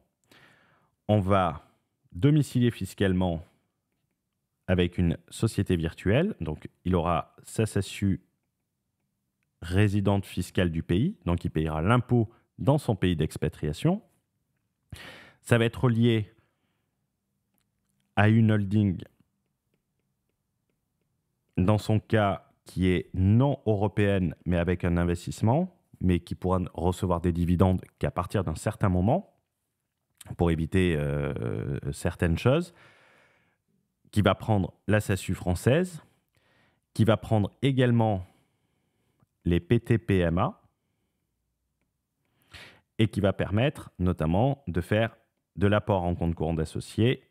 on va domicilier fiscalement avec une société virtuelle. Donc, il aura sa SASU résidente fiscale du pays. Donc, il payera l'impôt dans son pays d'expatriation. Ça va être lié à une holding, dans son cas, qui est non européenne, mais avec un investissement, mais qui pourra recevoir des dividendes qu'à partir d'un certain moment, pour éviter certaines choses, qui va prendre la SASU française, qui va prendre également les PT-PMA, et qui va permettre notamment de faire de l'apport en compte courant d'associés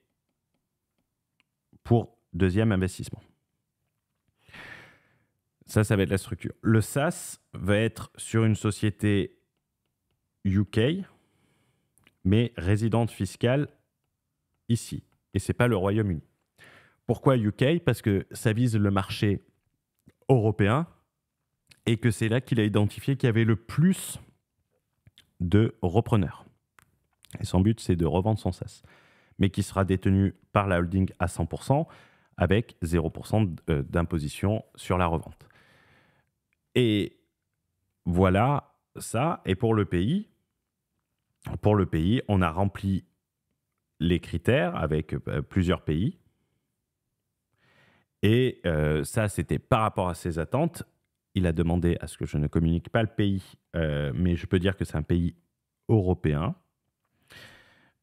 pour deuxième investissement. Ça va être la structure. Le SaaS va être sur une société UK, mais résidente fiscale ici. Et ce n'est pas le Royaume-Uni. Pourquoi UK? Parce que ça vise le marché européen et que c'est là qu'il a identifié qu'il y avait le plus de repreneurs. Et son but, c'est de revendre son SaaS, mais qui sera détenu par la holding à 100% avec 0% d'imposition sur la revente. Et voilà ça. Et pour le pays, on a rempli les critères avec plusieurs pays. Et ça, c'était par rapport à ses attentes. Il a demandé à ce que je ne communique pas le pays, mais je peux dire que c'est un pays européen,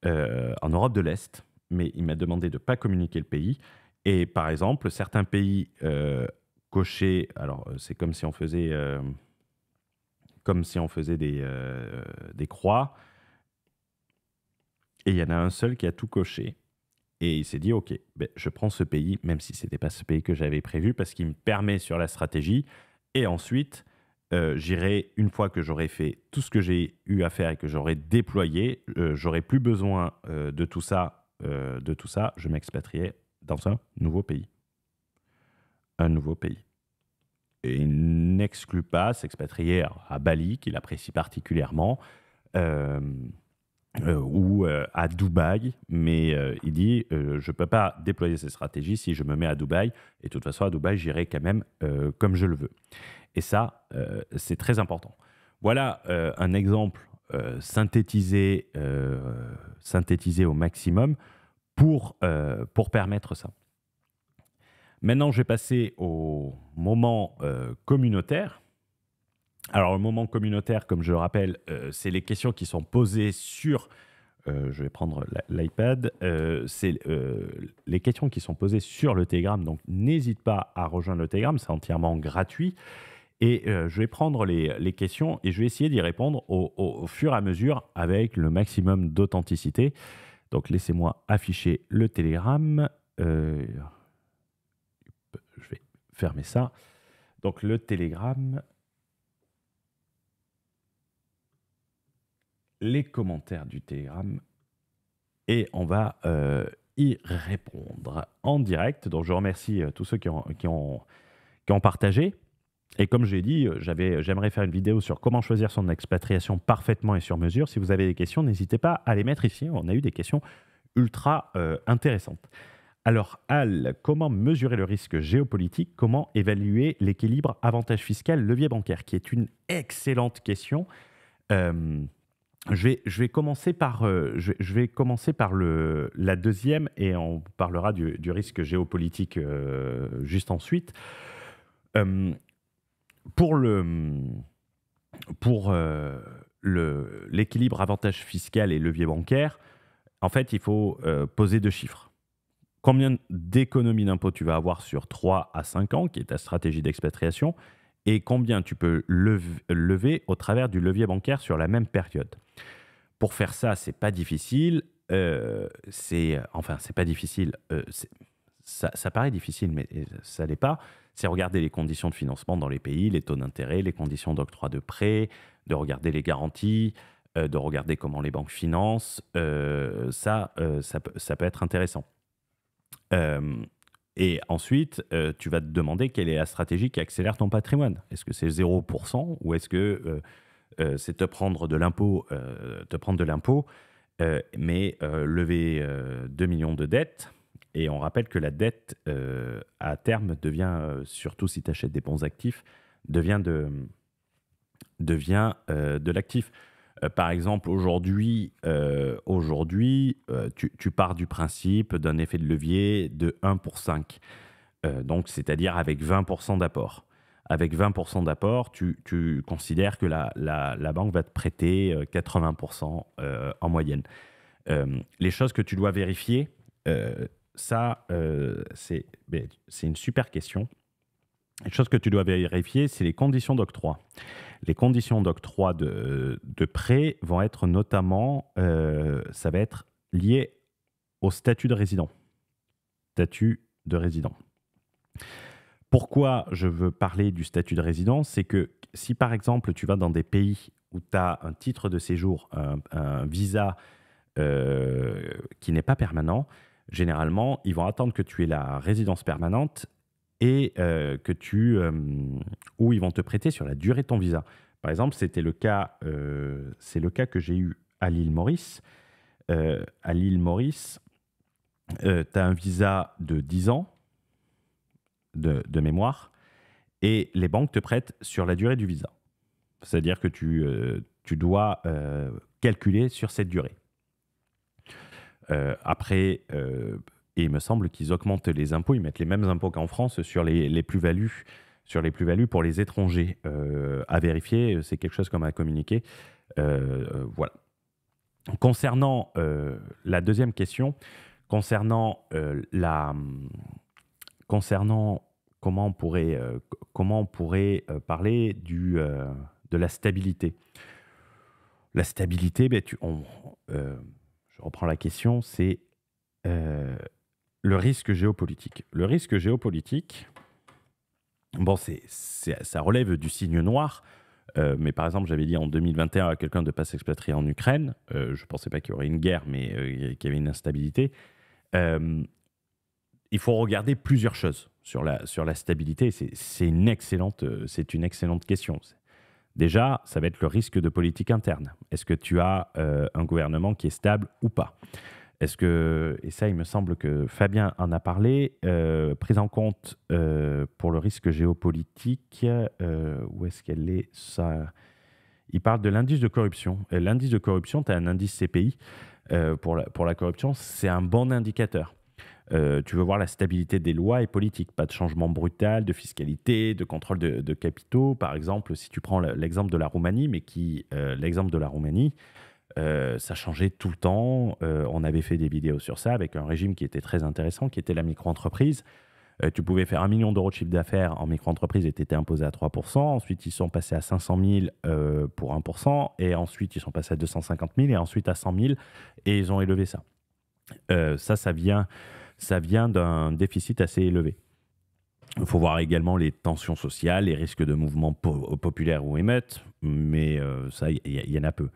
en Europe de l'Est, mais il m'a demandé de ne pas communiquer le pays. Et par exemple, certains pays cochés, alors c'est comme si on faisait des croix, et il y en a un seul qui a tout coché. Et il s'est dit, OK, ben, je prends ce pays, même si ce n'était pas ce pays que j'avais prévu, parce qu'il me permet sur la stratégie. Et ensuite, j'irai, une fois que j'aurai fait tout ce que j'ai eu à faire et que j'aurai déployé, j'aurai plus besoin de tout ça, je m'expatrierai dans un nouveau pays. Un nouveau pays. Et il n'exclut pas s'expatrier à Bali, qu'il apprécie particulièrement, ou à Dubaï, mais il dit je ne peux pas déployer ces stratégies si je me mets à Dubaï, et de toute façon à Dubaï j'irai quand même comme je le veux. Et ça, c'est très important. Voilà un exemple synthétisé au maximum pour permettre ça. Maintenant, je vais passer au moment communautaire. Alors, le moment communautaire, comme je le rappelle, c'est les questions qui sont posées sur... je vais prendre l'iPad. C'est les questions qui sont posées sur le Telegram. Donc, n'hésite pas à rejoindre le Telegram. C'est entièrement gratuit. Et je vais prendre les questions et je vais essayer d'y répondre au fur et à mesure avec le maximum d'authenticité. Donc, laissez-moi afficher le Telegram. Je vais fermer ça. Donc, le Telegram... les commentaires du Telegram et on va y répondre en direct. Donc, je remercie tous ceux qui ont partagé. Et comme j'ai dit, j'aimerais faire une vidéo sur comment choisir son expatriation parfaitement et sur mesure. Si vous avez des questions, n'hésitez pas à les mettre ici. On a eu des questions ultra intéressantes. Alors, Al, comment mesurer le risque géopolitique? Comment évaluer l'équilibre avantage fiscal, levier bancaire? Qui est une excellente question. Je vais commencer par, la deuxième et on parlera du risque géopolitique juste ensuite. Pour l'équilibre avantage fiscal et levier bancaire, en fait, il faut poser deux chiffres. Combien d'économies d'impôts tu vas avoir sur 3 à 5 ans, qui est ta stratégie d'expatriation, et combien tu peux lever au travers du levier bancaire sur la même période. Pour faire ça, c'est pas difficile. C'est pas difficile. Ça paraît difficile, mais ça l'est pas. C'est regarder les conditions de financement dans les pays, les taux d'intérêt, les conditions d'octroi de prêts, de regarder les garanties, de regarder comment les banques financent. Ça peut être intéressant. Et ensuite, tu vas te demander quelle est la stratégie qui accélère ton patrimoine. Est-ce que c'est 0% ou est-ce que c'est te prendre de l'impôt, mais lever 2 millions de dettes. Et on rappelle que la dette, à terme, devient, surtout si tu achètes des bons actifs, devient de l'actif. Par exemple, aujourd'hui, tu pars du principe d'un effet de levier de 1 pour 5. Donc, c'est-à-dire avec 20% d'apport. Avec 20% d'apport, tu considères que la banque va te prêter 80% en moyenne. Les choses que tu dois vérifier, c'est une super question. Les choses que tu dois vérifier, c'est les conditions d'octroi. Les conditions d'octroi de prêt vont être notamment, ça va être lié au statut de résident. Statut de résident. Pourquoi je veux parler du statut de résident? C'est que si par exemple tu vas dans des pays où tu as un titre de séjour, un visa qui n'est pas permanent, généralement, ils vont attendre que tu aies la résidence permanente et ou ils vont te prêter sur la durée de ton visa. Par exemple, c'est le cas que j'ai eu à l'île Maurice. À l'île Maurice, tu as un visa de 10 ans de mémoire et les banques te prêtent sur la durée du visa. C'est-à-dire que tu dois calculer sur cette durée. Après, et il me semble qu'ils augmentent les impôts, ils mettent les mêmes impôts qu'en France sur les plus-values, pour les étrangers. À vérifier, c'est quelque chose comme à communiquer. Voilà. Concernant la deuxième question, concernant comment on pourrait parler de la stabilité. La stabilité, je reprends la question, c'est le risque géopolitique. Le risque géopolitique, ça relève du signe noir, mais par exemple, j'avais dit en 2021 à quelqu'un de ne pas s'expatrier en Ukraine. Je ne pensais pas qu'il y aurait une guerre, mais qu'il y avait une instabilité. Il faut regarder plusieurs choses sur la stabilité. C'est une excellente question. Déjà, ça va être le risque de politique interne. Est-ce que tu as un gouvernement qui est stable ou pas? Et ça, il me semble que Fabien en a parlé, prise en compte pour le risque géopolitique, où est-ce qu'elle est ça? Il parle de l'indice de corruption. Et l'indice de corruption, tu as un indice CPI pour la corruption, c'est un bon indicateur. Tu veux voir la stabilité des lois et politiques, pas de changement brutal de fiscalité, de contrôle de capitaux. Par exemple, si tu prends l'exemple de la Roumanie, l'exemple de la Roumanie, ça changeait tout le temps. On avait fait des vidéos sur ça avec un régime qui était très intéressant, qui était la micro-entreprise. Tu pouvais faire 1 million d'euros de chiffre d'affaires en micro-entreprise et tu étais imposé à 3%. Ensuite, ils sont passés à 500 000 pour 1%. Et ensuite, ils sont passés à 250 000 et ensuite à 100 000. Et ils ont élevé ça. Ça vient d'un déficit assez élevé. Il faut voir également les tensions sociales, les risques de mouvements populaires ou émeutes, mais ça, il y en a peu.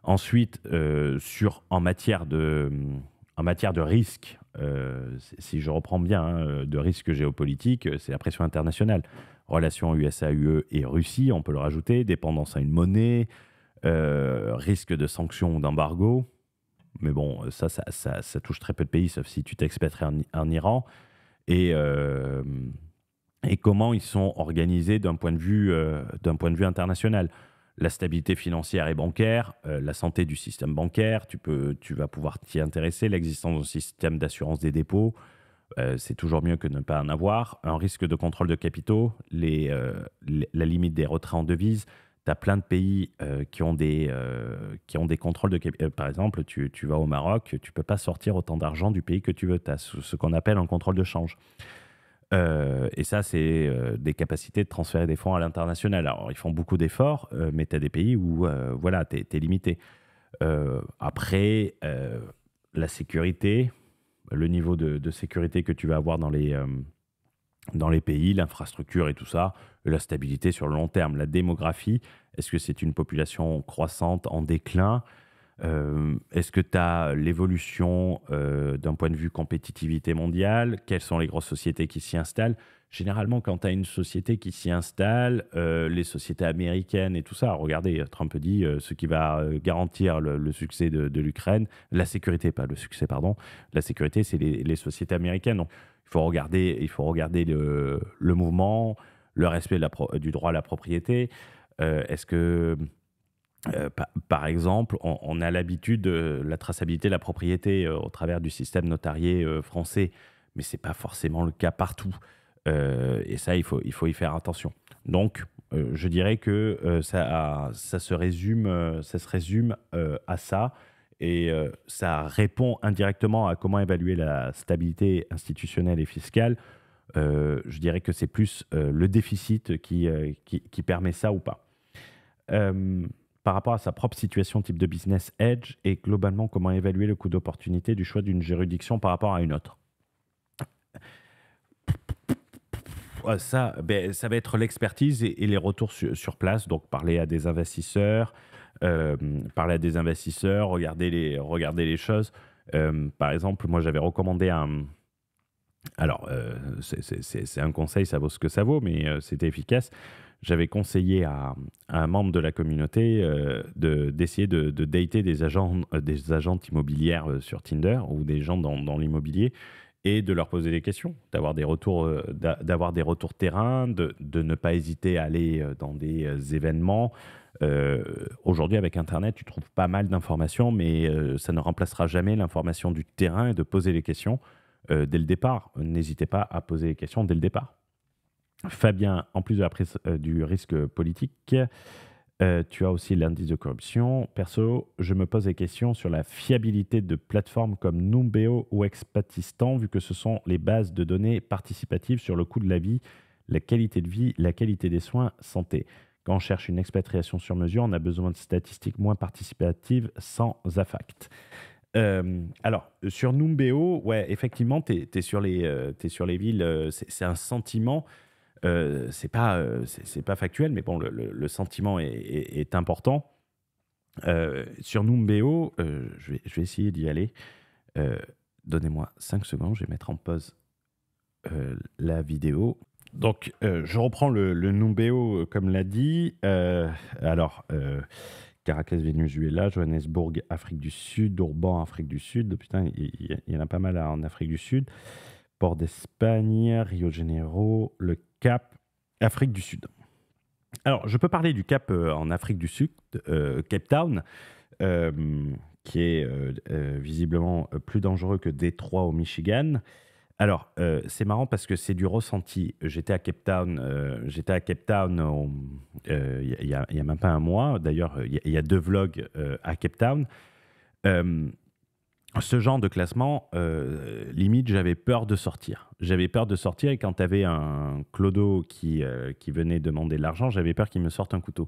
Ensuite, en matière de risque, si je reprends bien, de risque géopolitique, c'est la pression internationale. Relations USA-UE et Russie, on peut le rajouter, dépendance à une monnaie, risque de sanctions ou d'embargo. Mais bon, ça touche très peu de pays, sauf si tu t'expatries en Iran. Et comment ils sont organisés d'un point de vue international. La stabilité financière et bancaire, la santé du système bancaire, tu vas pouvoir t'y intéresser. L'existence d'un système d'assurance des dépôts, c'est toujours mieux que de ne pas en avoir. Un risque de contrôle de capitaux, la limite des retraits en devises. Tu as plein de pays qui ont des contrôles de capitaux. Par exemple, tu vas au Maroc, tu ne peux pas sortir autant d'argent du pays que tu veux. Tu as ce qu'on appelle un contrôle de change. Et ça, c'est des capacités de transférer des fonds à l'international. Alors, ils font beaucoup d'efforts, mais tu as des pays où voilà, tu es limité. Après, la sécurité, le niveau de sécurité que tu vas avoir dans les pays, l'infrastructure et tout ça, la stabilité sur le long terme, la démographie, est-ce que c'est une population croissante en déclin? Est-ce que tu as l'évolution d'un point de vue compétitivité mondiale? Quelles sont les grosses sociétés qui s'y installent? Généralement, quand tu as une société qui s'y installe, les sociétés américaines et tout ça, regardez, Trump dit ce qui va garantir le succès de l'Ukraine, la sécurité, pas le succès, pardon, la sécurité, c'est les sociétés américaines. Donc, il faut regarder le mouvement, le respect du droit à la propriété. Est-ce que par exemple, on a l'habitude de la traçabilité de la propriété au travers du système notarié français, mais ce n'est pas forcément le cas partout. Et ça, il faut y faire attention. Donc, je dirais que ça se résume à ça, et ça répond indirectement à comment évaluer la stabilité institutionnelle et fiscale. Je dirais que c'est plus le déficit qui permet ça ou pas. Par rapport à sa propre situation type de business edge et globalement comment évaluer le coût d'opportunité du choix d'une juridiction par rapport à une autre. Ouais, ça, ça va être l'expertise et les retours sur place. Donc, parler à des investisseurs, regarder les choses. Par exemple, moi, j'avais recommandé un. Alors, c'est un conseil, ça vaut ce que ça vaut, mais c'était efficace. J'avais conseillé à un membre de la communauté d'essayer de dater des agentes immobilières sur Tinder ou des gens dans l'immobilier et de leur poser des questions, d'avoir des retours terrain, de ne pas hésiter à aller dans des événements. Euh, Aujourd'hui, avec Internet, tu trouves pas mal d'informations, mais ça ne remplacera jamais l'information du terrain et de poser les questions dès le départ. N'hésitez pas à poser les questions dès le départ. Fabien, en plus de la prise du risque politique, tu as aussi l'indice de corruption. Perso, je me pose des questions sur la fiabilité de plateformes comme Numbeo ou Expatistan, vu que ce sont les bases de données participatives sur le coût de la vie, la qualité des soins, santé. Quand on cherche une expatriation sur mesure, on a besoin de statistiques moins participatives sans affect. Alors, sur Numbeo, ouais, effectivement, tu es, t'es sur les villes, c'est un sentiment. C'est pas factuel, mais bon, le sentiment est important. Sur Numbeo, je vais essayer d'y aller. Euh, Donnez-moi 5 secondes, je vais mettre en pause la vidéo. Donc, je reprends le Numbeo comme l'a dit. Caracas, Venezuela, Johannesburg, Afrique du Sud, Durban, Afrique du Sud. Putain, il y en a pas mal en Afrique du Sud. Port d'Espagne, Rio de Janeiro, le Cap, Afrique du Sud. Alors, je peux parler du Cap en Afrique du Sud, Cape Town, euh, qui est visiblement plus dangereux que Détroit au Michigan. Alors, c'est marrant parce que c'est du ressenti. J'étais à Cape Town il y a même pas un mois. D'ailleurs, il y a 2 vlogs à Cape Town. Euh, Ce genre de classement, limite, j'avais peur de sortir. J'avais peur de sortir et quand tu avais un clodo qui venait demander de l'argent, j'avais peur qu'il me sorte un couteau.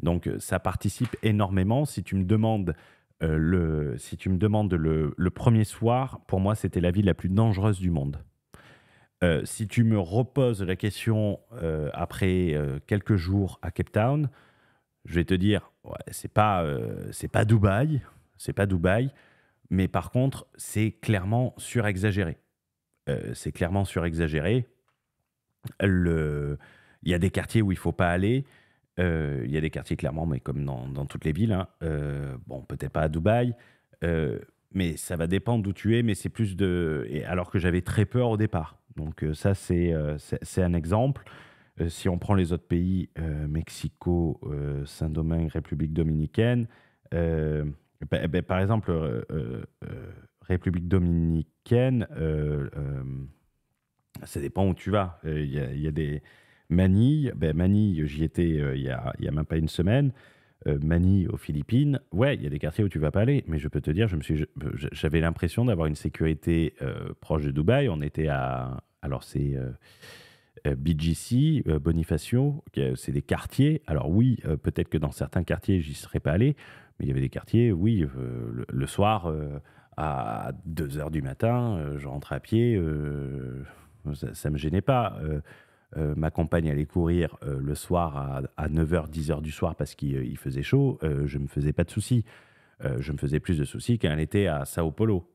Donc, ça participe énormément. Si tu me demandes le premier soir, pour moi, c'était la ville la plus dangereuse du monde. Si tu me reposes la question après quelques jours à Cape Town, je vais te dire, ouais, c'est pas Dubaï, c'est pas Dubaï. Mais par contre, c'est clairement surexagéré. C'est clairement surexagéré. Le... Il y a des quartiers où il ne faut pas aller. Il y a des quartiers, clairement, mais comme dans toutes les villes. Hein. Bon, peut-être pas à Dubaï. Mais ça va dépendre d'où tu es. Mais c'est plus de. Alors que j'avais très peur au départ. Donc, ça, c'est un exemple. Si on prend les autres pays, Mexico, Saint-Domingue, République dominicaine, par exemple, République dominicaine, ça dépend où tu vas. Il y a des Manille. Manille, j'y étais il y a même pas une semaine. Manille aux Philippines, ouais, il y a des quartiers où tu vas pas aller, mais je peux te dire, j'avais l'impression d'avoir une sécurité proche de Dubaï. On était alors c'est BGC, Bonifacio, c'est des quartiers. Alors oui, peut-être que dans certains quartiers, j'y serais pas allé, mais il y avait des quartiers, oui, le soir, à 2 heures du matin, je rentrais à pied, ça me gênait pas. Ma compagne allait courir le soir à 9 h, 10 heures du soir parce qu'il faisait chaud, je me faisais pas de soucis. Je me faisais plus de soucis quand elle était à Sao Paulo.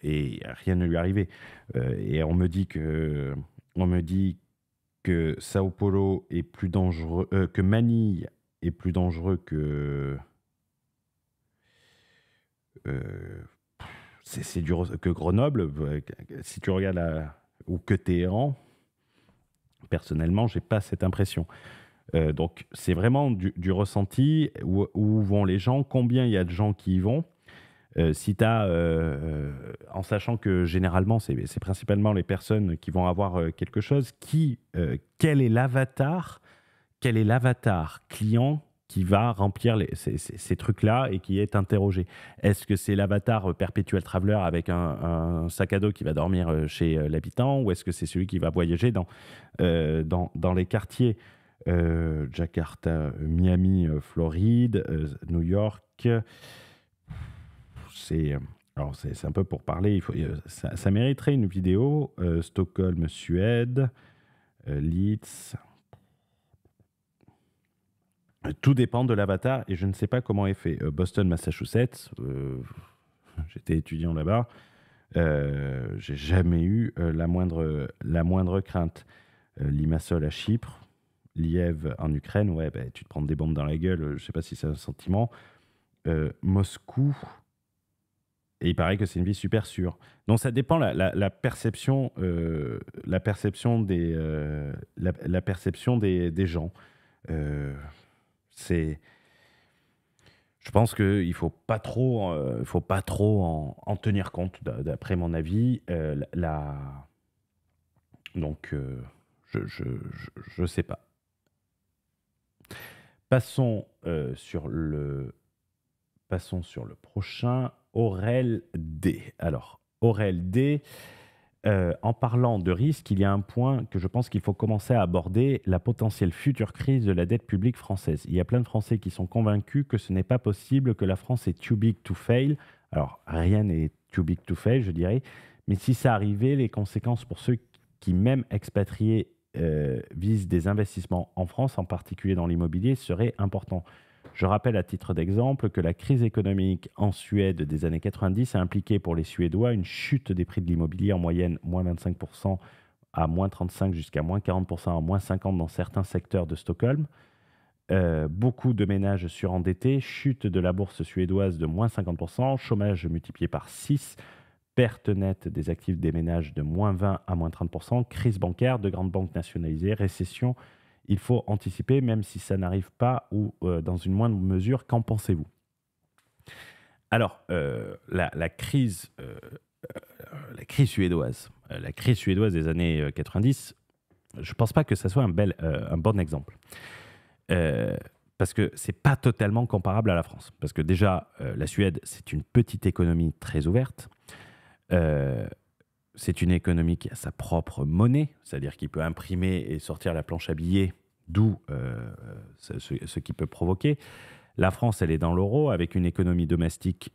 Et rien ne lui arrivait. Et on me dit que Sao Paulo est plus dangereux, que Manille est plus dangereux euh, que Grenoble. Si tu regardes ou que Téhéran, personnellement, j'ai pas cette impression. Donc, c'est vraiment du ressenti, où vont les gens, combien il y a de gens qui y vont. Si tu as, en sachant que généralement, c'est principalement les personnes qui vont avoir quelque chose, quel est l'avatar client qui va remplir ces trucs-là et qui est interrogé. Est-ce que c'est l'avatar perpétuel traveler avec un sac à dos qui va dormir chez l'habitant, ou est-ce que c'est celui qui va voyager dans les quartiers Jakarta, Miami, Floride, New York? C'est c'est un peu pour parler. Ça mériterait une vidéo. Stockholm, Suède. Leeds. Tout dépend de l'avatar et je ne sais pas comment est fait. Boston, Massachusetts, j'étais étudiant là-bas. J'ai jamais eu la moindre crainte. Limassol à Chypre, Liège en Ukraine, ouais, bah, tu te prends des bombes dans la gueule, je sais pas si c'est un sentiment. Moscou, et il paraît que c'est une ville super sûre. Donc ça dépend la perception, la perception la perception des gens. C'est, je pense qu'il faut pas trop en tenir compte, d'après mon avis. Donc, je sais pas. Passons passons sur le prochain, Aurel D. Alors, Aurel D, en parlant de risque, il y a un point que je pense qu'il faut commencer à aborder, la potentielle future crise de la dette publique française. Il y a plein de Français qui sont convaincus que ce n'est pas possible, que la France est too big to fail. Alors, rien n'est too big to fail, je dirais. Mais si ça arrivait, les conséquences pour ceux qui, même expatriés, visent des investissements en France, en particulier dans l'immobilier, seraient importants. Je rappelle à titre d'exemple que la crise économique en Suède des années 90 a impliqué pour les Suédois une chute des prix de l'immobilier en moyenne moins 25% à moins 35 jusqu'à moins 40% à moins 50 dans certains secteurs de Stockholm. Beaucoup de ménages surendettés, chute de la bourse suédoise de moins 50%, chômage multiplié par 6, perte nette des actifs des ménages de moins 20 à moins 30%, crise bancaire, de grandes banques nationalisées, récession. Il faut anticiper, même si ça n'arrive pas ou dans une moindre mesure. Qu'en pensez-vous? Alors, la crise suédoise, la crise suédoise des années 90, je ne pense pas que ça soit un bon exemple. Parce que ce n'est pas totalement comparable à la France. Parce que déjà, la Suède, c'est une petite économie très ouverte. C'est une économie qui a sa propre monnaie, c'est-à-dire qu'il peut imprimer et sortir la planche à billets, d'où ce qui peut provoquer. La France, elle est dans l'euro, avec une économie domestique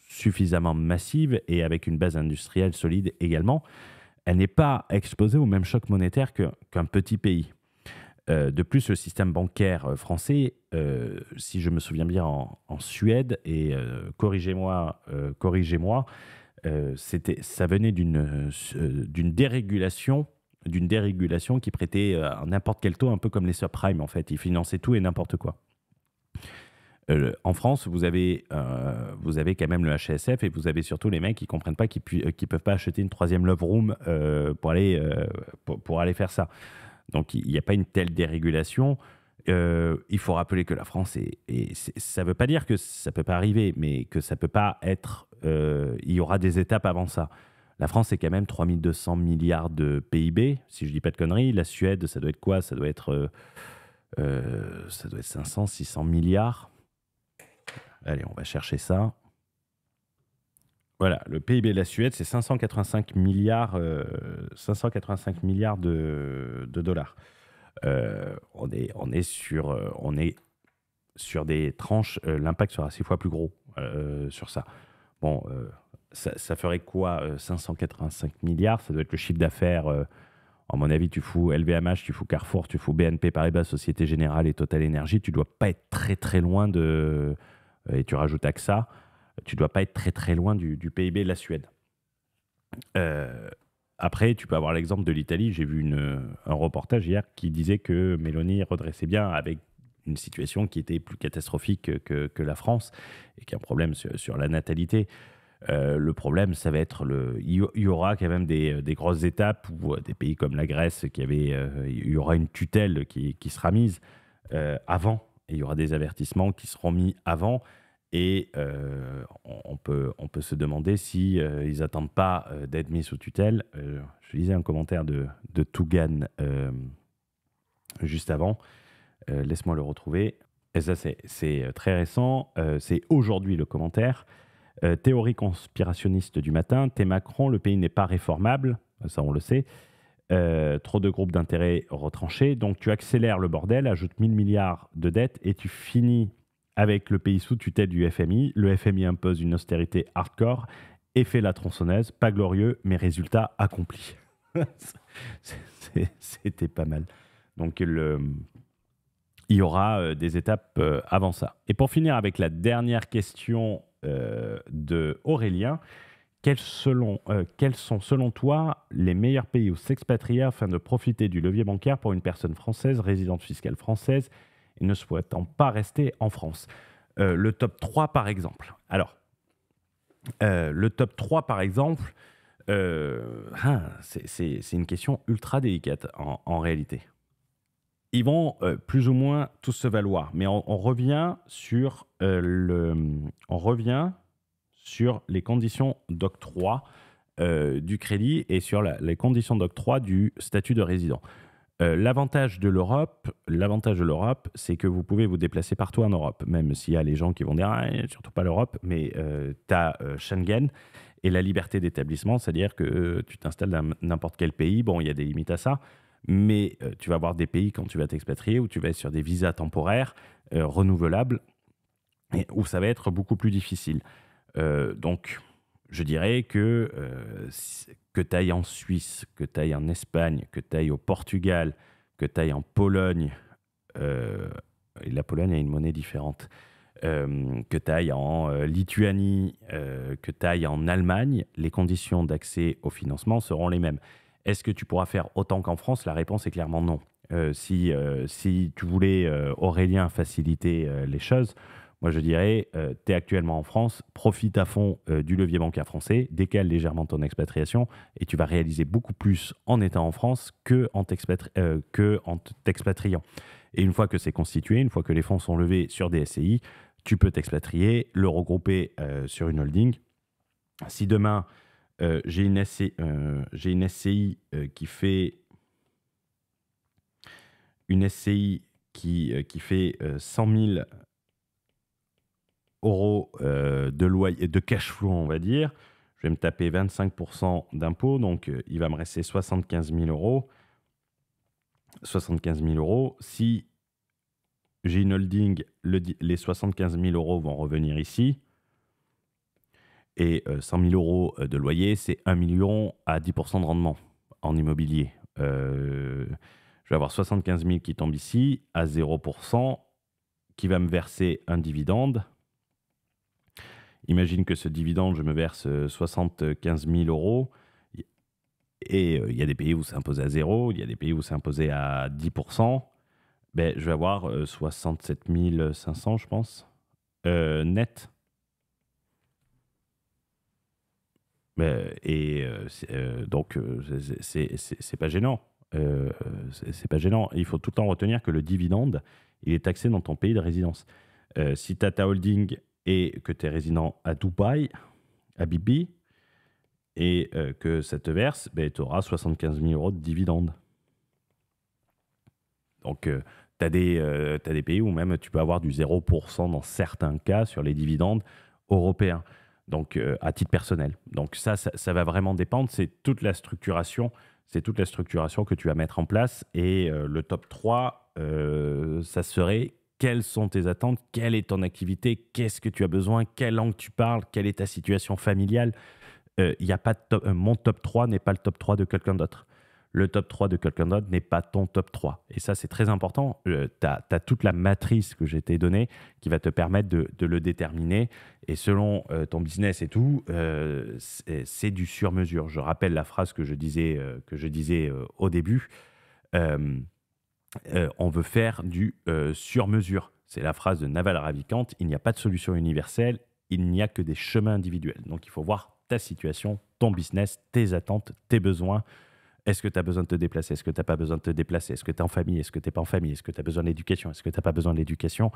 suffisamment massive et avec une base industrielle solide également. Elle n'est pas exposée au même choc monétaire qu'un petit pays. De plus, le système bancaire français, si je me souviens bien, en Suède, et corrigez-moi, ça venait d'une dérégulation qui prêtait à n'importe quel taux, un peu comme les subprimes en fait. Ils finançaient tout et n'importe quoi. En France, vous avez quand même le HSF et vous avez surtout les mecs qui comprennent pas, qui peuvent pas acheter une troisième love room pour aller faire ça. Donc il n'y a pas une telle dérégulation. Il faut rappeler que la France ça ne veut pas dire que ça peut pas arriver, mais que ça peut pas être. Il y aura des étapes avant ça. La France, c'est quand même 3200 milliards de PIB, si je dis pas de conneries. La Suède, ça doit être quoi? Ça doit être 500, 600 milliards. Allez, on va chercher ça. Voilà, le PIB de la Suède, c'est 585 milliards, 585 milliards de dollars. On est sur des tranches, l'impact sera 6 fois plus gros sur ça. Bon, ça ferait quoi 585 milliards, ça doit être le chiffre d'affaires. À mon avis, tu fous LVMH, tu fous Carrefour, tu fous BNP Paribas, Société Générale et Total Energy. Tu ne dois pas être très très loin et tu rajoutes AXA, tu ne dois pas être très très loin du PIB de la Suède. Après, tu peux avoir l'exemple de l'Italie. J'ai vu un reportage hier qui disait que Mélanie redressait bien avec une situation qui était plus catastrophique que la France et qui a un problème sur la natalité. Le problème, ça va être il y aura quand même des grosses étapes où des pays comme la Grèce, il y aura une tutelle qui sera mise avant, et il y aura des avertissements qui seront mis avant. Et on peut se demander si ils n'attendent pas d'être mis sous tutelle. Je lisais un commentaire de Tougan juste avant. Laisse-moi le retrouver. Et ça, c'est très récent. C'est aujourd'hui le commentaire. Théorie conspirationniste du matin. T'es Macron, le pays n'est pas réformable. Ça, on le sait. Trop de groupes d'intérêts retranchés. Donc, tu accélères le bordel, ajoutes 1000 milliards de dettes et tu finis avec le pays sous tutelle du FMI. Le FMI impose une austérité hardcore et fait la tronçonneuse. Pas glorieux, mais résultat accompli. C'était pas mal. Donc, il y aura des étapes avant ça. Et pour finir avec la dernière question de Aurélien, quels sont selon toi les meilleurs pays où s'expatrier afin de profiter du levier bancaire pour une personne française, résidente fiscale française et ne souhaitant pas rester en France? Le top 3 par exemple. Alors, le top 3 par exemple, c'est une question ultra délicate en réalité. Ils vont plus ou moins tous se valoir, mais on revient sur les conditions d'octroi du crédit et sur les conditions d'octroi du statut de résident. L'avantage de l'Europe, c'est que vous pouvez vous déplacer partout en Europe, même s'il y a les gens qui vont dire surtout pas l'Europe, mais tu as Schengen et la liberté d'établissement, c'est-à-dire que tu t'installes dans n'importe quel pays. Bon, il y a des limites à ça, mais tu vas avoir des pays quand tu vas t'expatrier où tu vas être sur des visas temporaires renouvelables et où ça va être beaucoup plus difficile. Donc, je dirais que tu ailles en Suisse, que tu ailles en Espagne, que tu ailles au Portugal, que tu ailles en Pologne, et la Pologne a une monnaie différente, que tu ailles en Lituanie, que tu ailles en Allemagne, les conditions d'accès au financement seront les mêmes. Est-ce que tu pourras faire autant qu'en France? La réponse est clairement non. Si tu voulais, Aurélien, faciliter les choses, moi je dirais, tu es actuellement en France, profite à fond du levier bancaire français, décale légèrement ton expatriation et tu vas réaliser beaucoup plus en étant en France que en t'expatriant. Et une fois que c'est constitué, une fois que les fonds sont levés sur des SCI, tu peux t'expatrier, le regrouper sur une holding. Si demain, j'ai une SCI qui fait 100 000 euros de loyer, de cash flow, on va dire, je vais me taper 25% d'impôts, donc il va me rester 75 000 euros. 75 000 euros. Si j'ai une holding, les 75 000 euros vont revenir ici. Et 100 000 euros de loyer, c'est 1 million à 10% de rendement en immobilier. Je vais avoir 75 000 qui tombent ici à 0%, qui va me verser un dividende. Imagine que ce dividende, je me verse 75 000 euros. Et il y a des pays où c'est imposé à 0, il y a des pays où c'est imposé à 10%. Ben, je vais avoir 67 500, je pense, net. Donc, c'est pas gênant. C'est pas gênant. Il faut tout le temps retenir que le dividende, il est taxé dans ton pays de résidence. Si tu as ta holding et que tu es résident à Dubaï, à Bibi, et que ça te verse, ben, tu auras 75 000 euros de dividende. Donc, tu as des pays où même tu peux avoir du 0% dans certains cas sur les dividendes européens. Donc, à titre personnel. Donc, ça va vraiment dépendre. C'est toute la structuration que tu vas mettre en place. Et le top 3, ça serait quelles sont tes attentes, quelle est ton activité, qu'est-ce que tu as besoin, quelle langue tu parles, quelle est ta situation familiale. Y a pas de mon top 3 n'est pas le top 3 de quelqu'un d'autre. Le top 3 de quelqu'un d'autre n'est pas ton top 3. Et ça, c'est très important. Tu as toute la matrice que j'ai été donnée qui va te permettre de le déterminer. Et selon ton business et tout, c'est du sur-mesure. Je rappelle la phrase que je disais au début. On veut faire du sur-mesure. C'est la phrase de Naval Ravikant. Il n'y a pas de solution universelle. Il n'y a que des chemins individuels. Donc, il faut voir ta situation, ton business, tes attentes, tes besoins. Est-ce que tu as besoin de te déplacer? Est-ce que tu n'as pas besoin de te déplacer? Est-ce que tu es en famille? Est-ce que tu n'es pas en famille? Est-ce que tu as besoin d'éducation? Est-ce que tu n'as pas besoin d'éducation?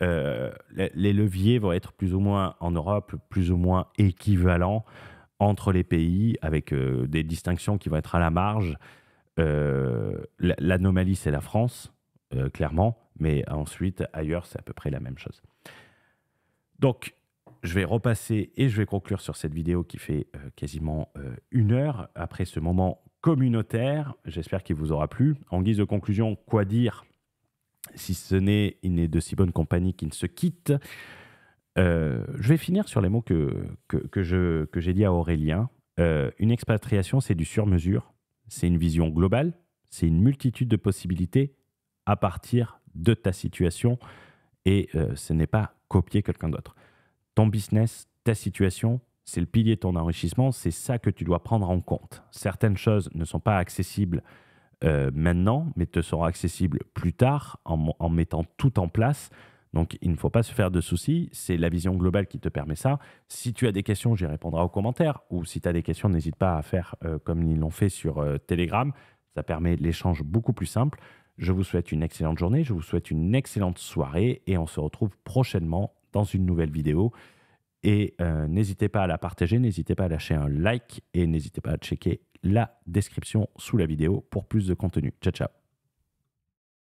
Les leviers vont être plus ou moins en Europe, plus ou moins équivalents entre les pays, avec des distinctions qui vont être à la marge. L'anomalie, c'est la France, clairement, mais ensuite, ailleurs, c'est à peu près la même chose. Donc, je vais repasser et je vais conclure sur cette vidéo qui fait quasiment 1 heure après ce moment communautaire. J'espère qu'il vous aura plu. En guise de conclusion, quoi dire si ce n'est il n'est de si bonne compagnie qui ne se quitte. Je vais finir sur les mots que j'ai dit à Aurélien. Une expatriation, c'est du sur-mesure. c'est une vision globale, c'est une multitude de possibilités à partir de ta situation et ce n'est pas copier quelqu'un d'autre. Ton business, ta situation, c'est le pilier de ton enrichissement, c'est ça que tu dois prendre en compte. Certaines choses ne sont pas accessibles maintenant, mais te seront accessibles plus tard en mettant tout en place. Donc, il ne faut pas se faire de soucis. C'est la vision globale qui te permet ça. Si tu as des questions, j'y répondrai aux commentaires. Ou si tu as des questions, n'hésite pas à faire comme ils l'ont fait sur Telegram. Ça permet l'échange beaucoup plus simple. Je vous souhaite une excellente journée. Je vous souhaite une excellente soirée. Et on se retrouve prochainement dans une nouvelle vidéo. Et n'hésitez pas à la partager, n'hésitez pas à lâcher un like et n'hésitez pas à checker la description sous la vidéo pour plus de contenu. Ciao, ciao.